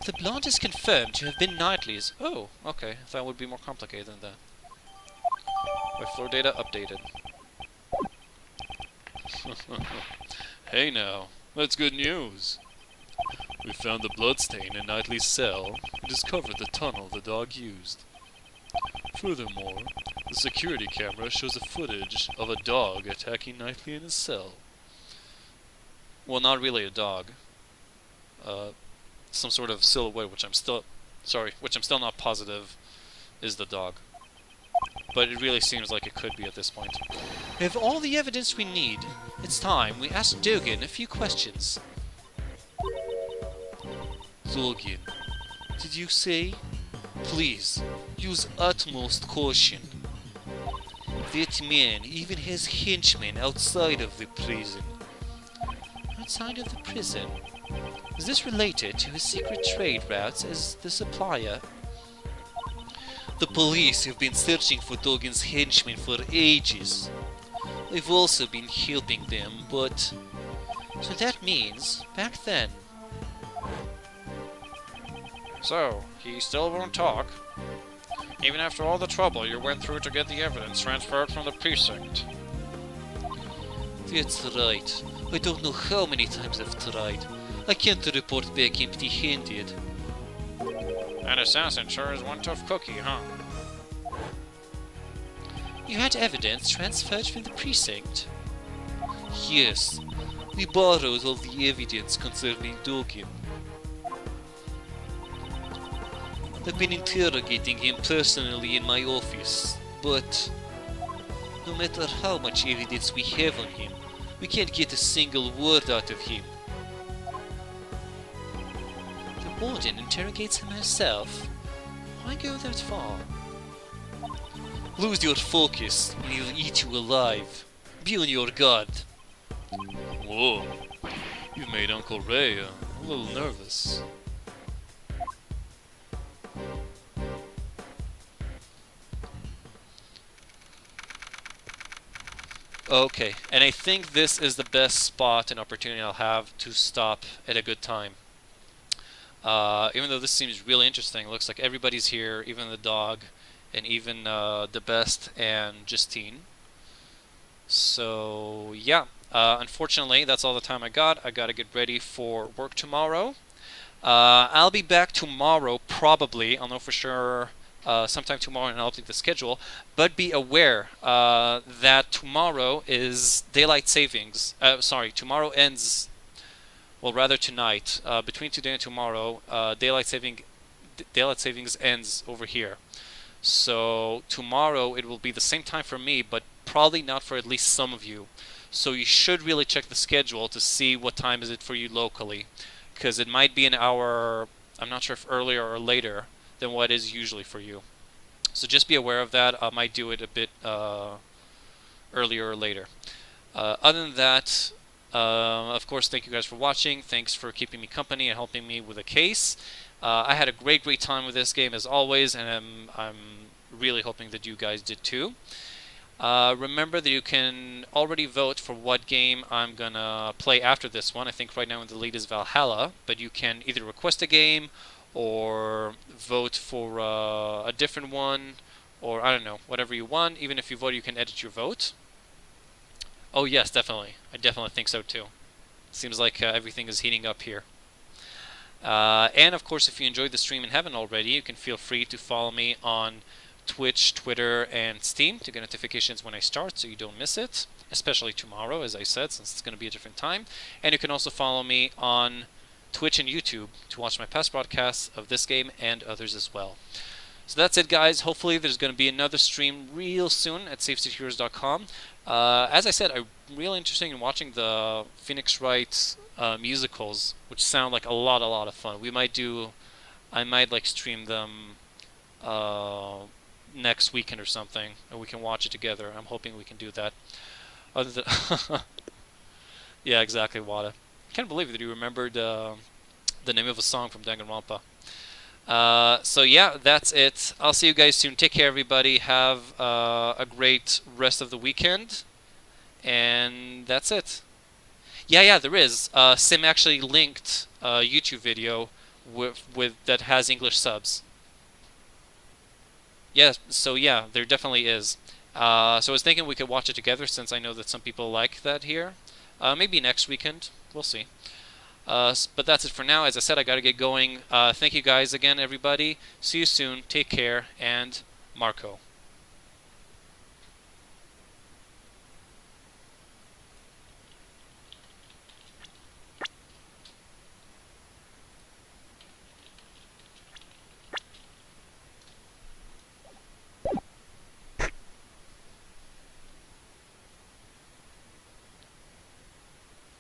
The blood is confirmed to have been Knightley's. Oh, okay. That would be more complicated than that. My floor data updated. Hey now, that's good news. We found the bloodstain in Knightley's cell and discovered the tunnel the dog used. Furthermore, the security camera shows a footage of a dog attacking Knightley in his cell. Well, not really a dog. Some sort of silhouette, which I'm still not positive is the dog. But it really seems like it could be at this point. We have all the evidence we need. It's time we ask Dogen a few questions. Dogen, did you say? Please, use utmost caution. That man even has henchmen outside of the prison. Outside of the prison? Is this related to his secret trade routes as the supplier? The police have been searching for Dogen's henchmen for ages. I've also been helping them, but... So that means, back then... So, he still won't talk? Even after all the trouble you went through to get the evidence transferred from the precinct? That's right. I don't know how many times I've tried. I can't report back empty-handed. An assassin sure is one tough cookie, huh? You had evidence transferred from the precinct? Yes. We borrowed all the evidence concerning Dogen. I've been interrogating him personally in my office, but no matter how much evidence we have on him, we can't get a single word out of him. The warden interrogates him herself. Why go that far? Lose your focus, and he'll eat you alive. Be on your guard. Whoa. You've made Uncle Ray a little nervous. Okay, and I think this is the best spot and opportunity I'll have to stop at a good time. Even though this seems really interesting, it looks like everybody's here, even the dog, and even the best and Justine. So yeah, unfortunately that's all the time I got. I gotta get ready for work tomorrow. I'll be back tomorrow probably. I'll know for sure sometime tomorrow, and I'll update the schedule. But be aware that tomorrow is daylight savings. Tomorrow ends. Well, rather tonight. Between today and tomorrow, daylight savings ends over here. So tomorrow it will be the same time for me, but probably not for at least some of you. So you should really check the schedule to see what time is it for you locally, because it might be an hour. I'm not sure if earlier or later than what is usually for you. So just be aware of that. I might do it a bit earlier or later. Other than that, of course, thank you guys for watching. Thanks for keeping me company and helping me with a case. I had a great time with this game as always, and I'm really hoping that you guys did too. Remember that you can already vote for what game I'm gonna play after this one. I think right now in the lead is Valhalla, but you can either request a game or vote for a different one, or I don't know, whatever you want. Even if you vote, you can edit your vote. Oh yes, definitely. I definitely think so too. Seems like everything is heating up here. And of course, if you enjoyed the stream and haven't already, you can feel free to follow me on Twitch, Twitter, and Steam to get notifications when I start so you don't miss it, especially tomorrow, as I said, since it's going to be a different time. And you can also follow me on Twitch and YouTube to watch my past broadcasts of this game and others as well. So that's it, guys. Hopefully there's going to be another stream real soon at SafeStateHeroes.com. As I said, I'm really interested in watching the Phoenix Wright musicals, which sound like a lot of fun. I might like stream them next weekend or something, and we can watch it together. I'm hoping we can do that. Other than yeah, exactly, Wada. I can't believe that you remembered the name of a song from Danganronpa. So yeah, that's it. I'll see you guys soon. Take care, everybody. Have a great rest of the weekend. And that's it. Yeah, there is. Sim actually linked a YouTube video with that has English subs. Yeah, so yeah, there definitely is. So I was thinking we could watch it together, since I know that some people like that here. Maybe next weekend. We'll see. But that's it for now. As I said, I gotta get going. Thank you guys again, everybody. See you soon. Take care, and Marco.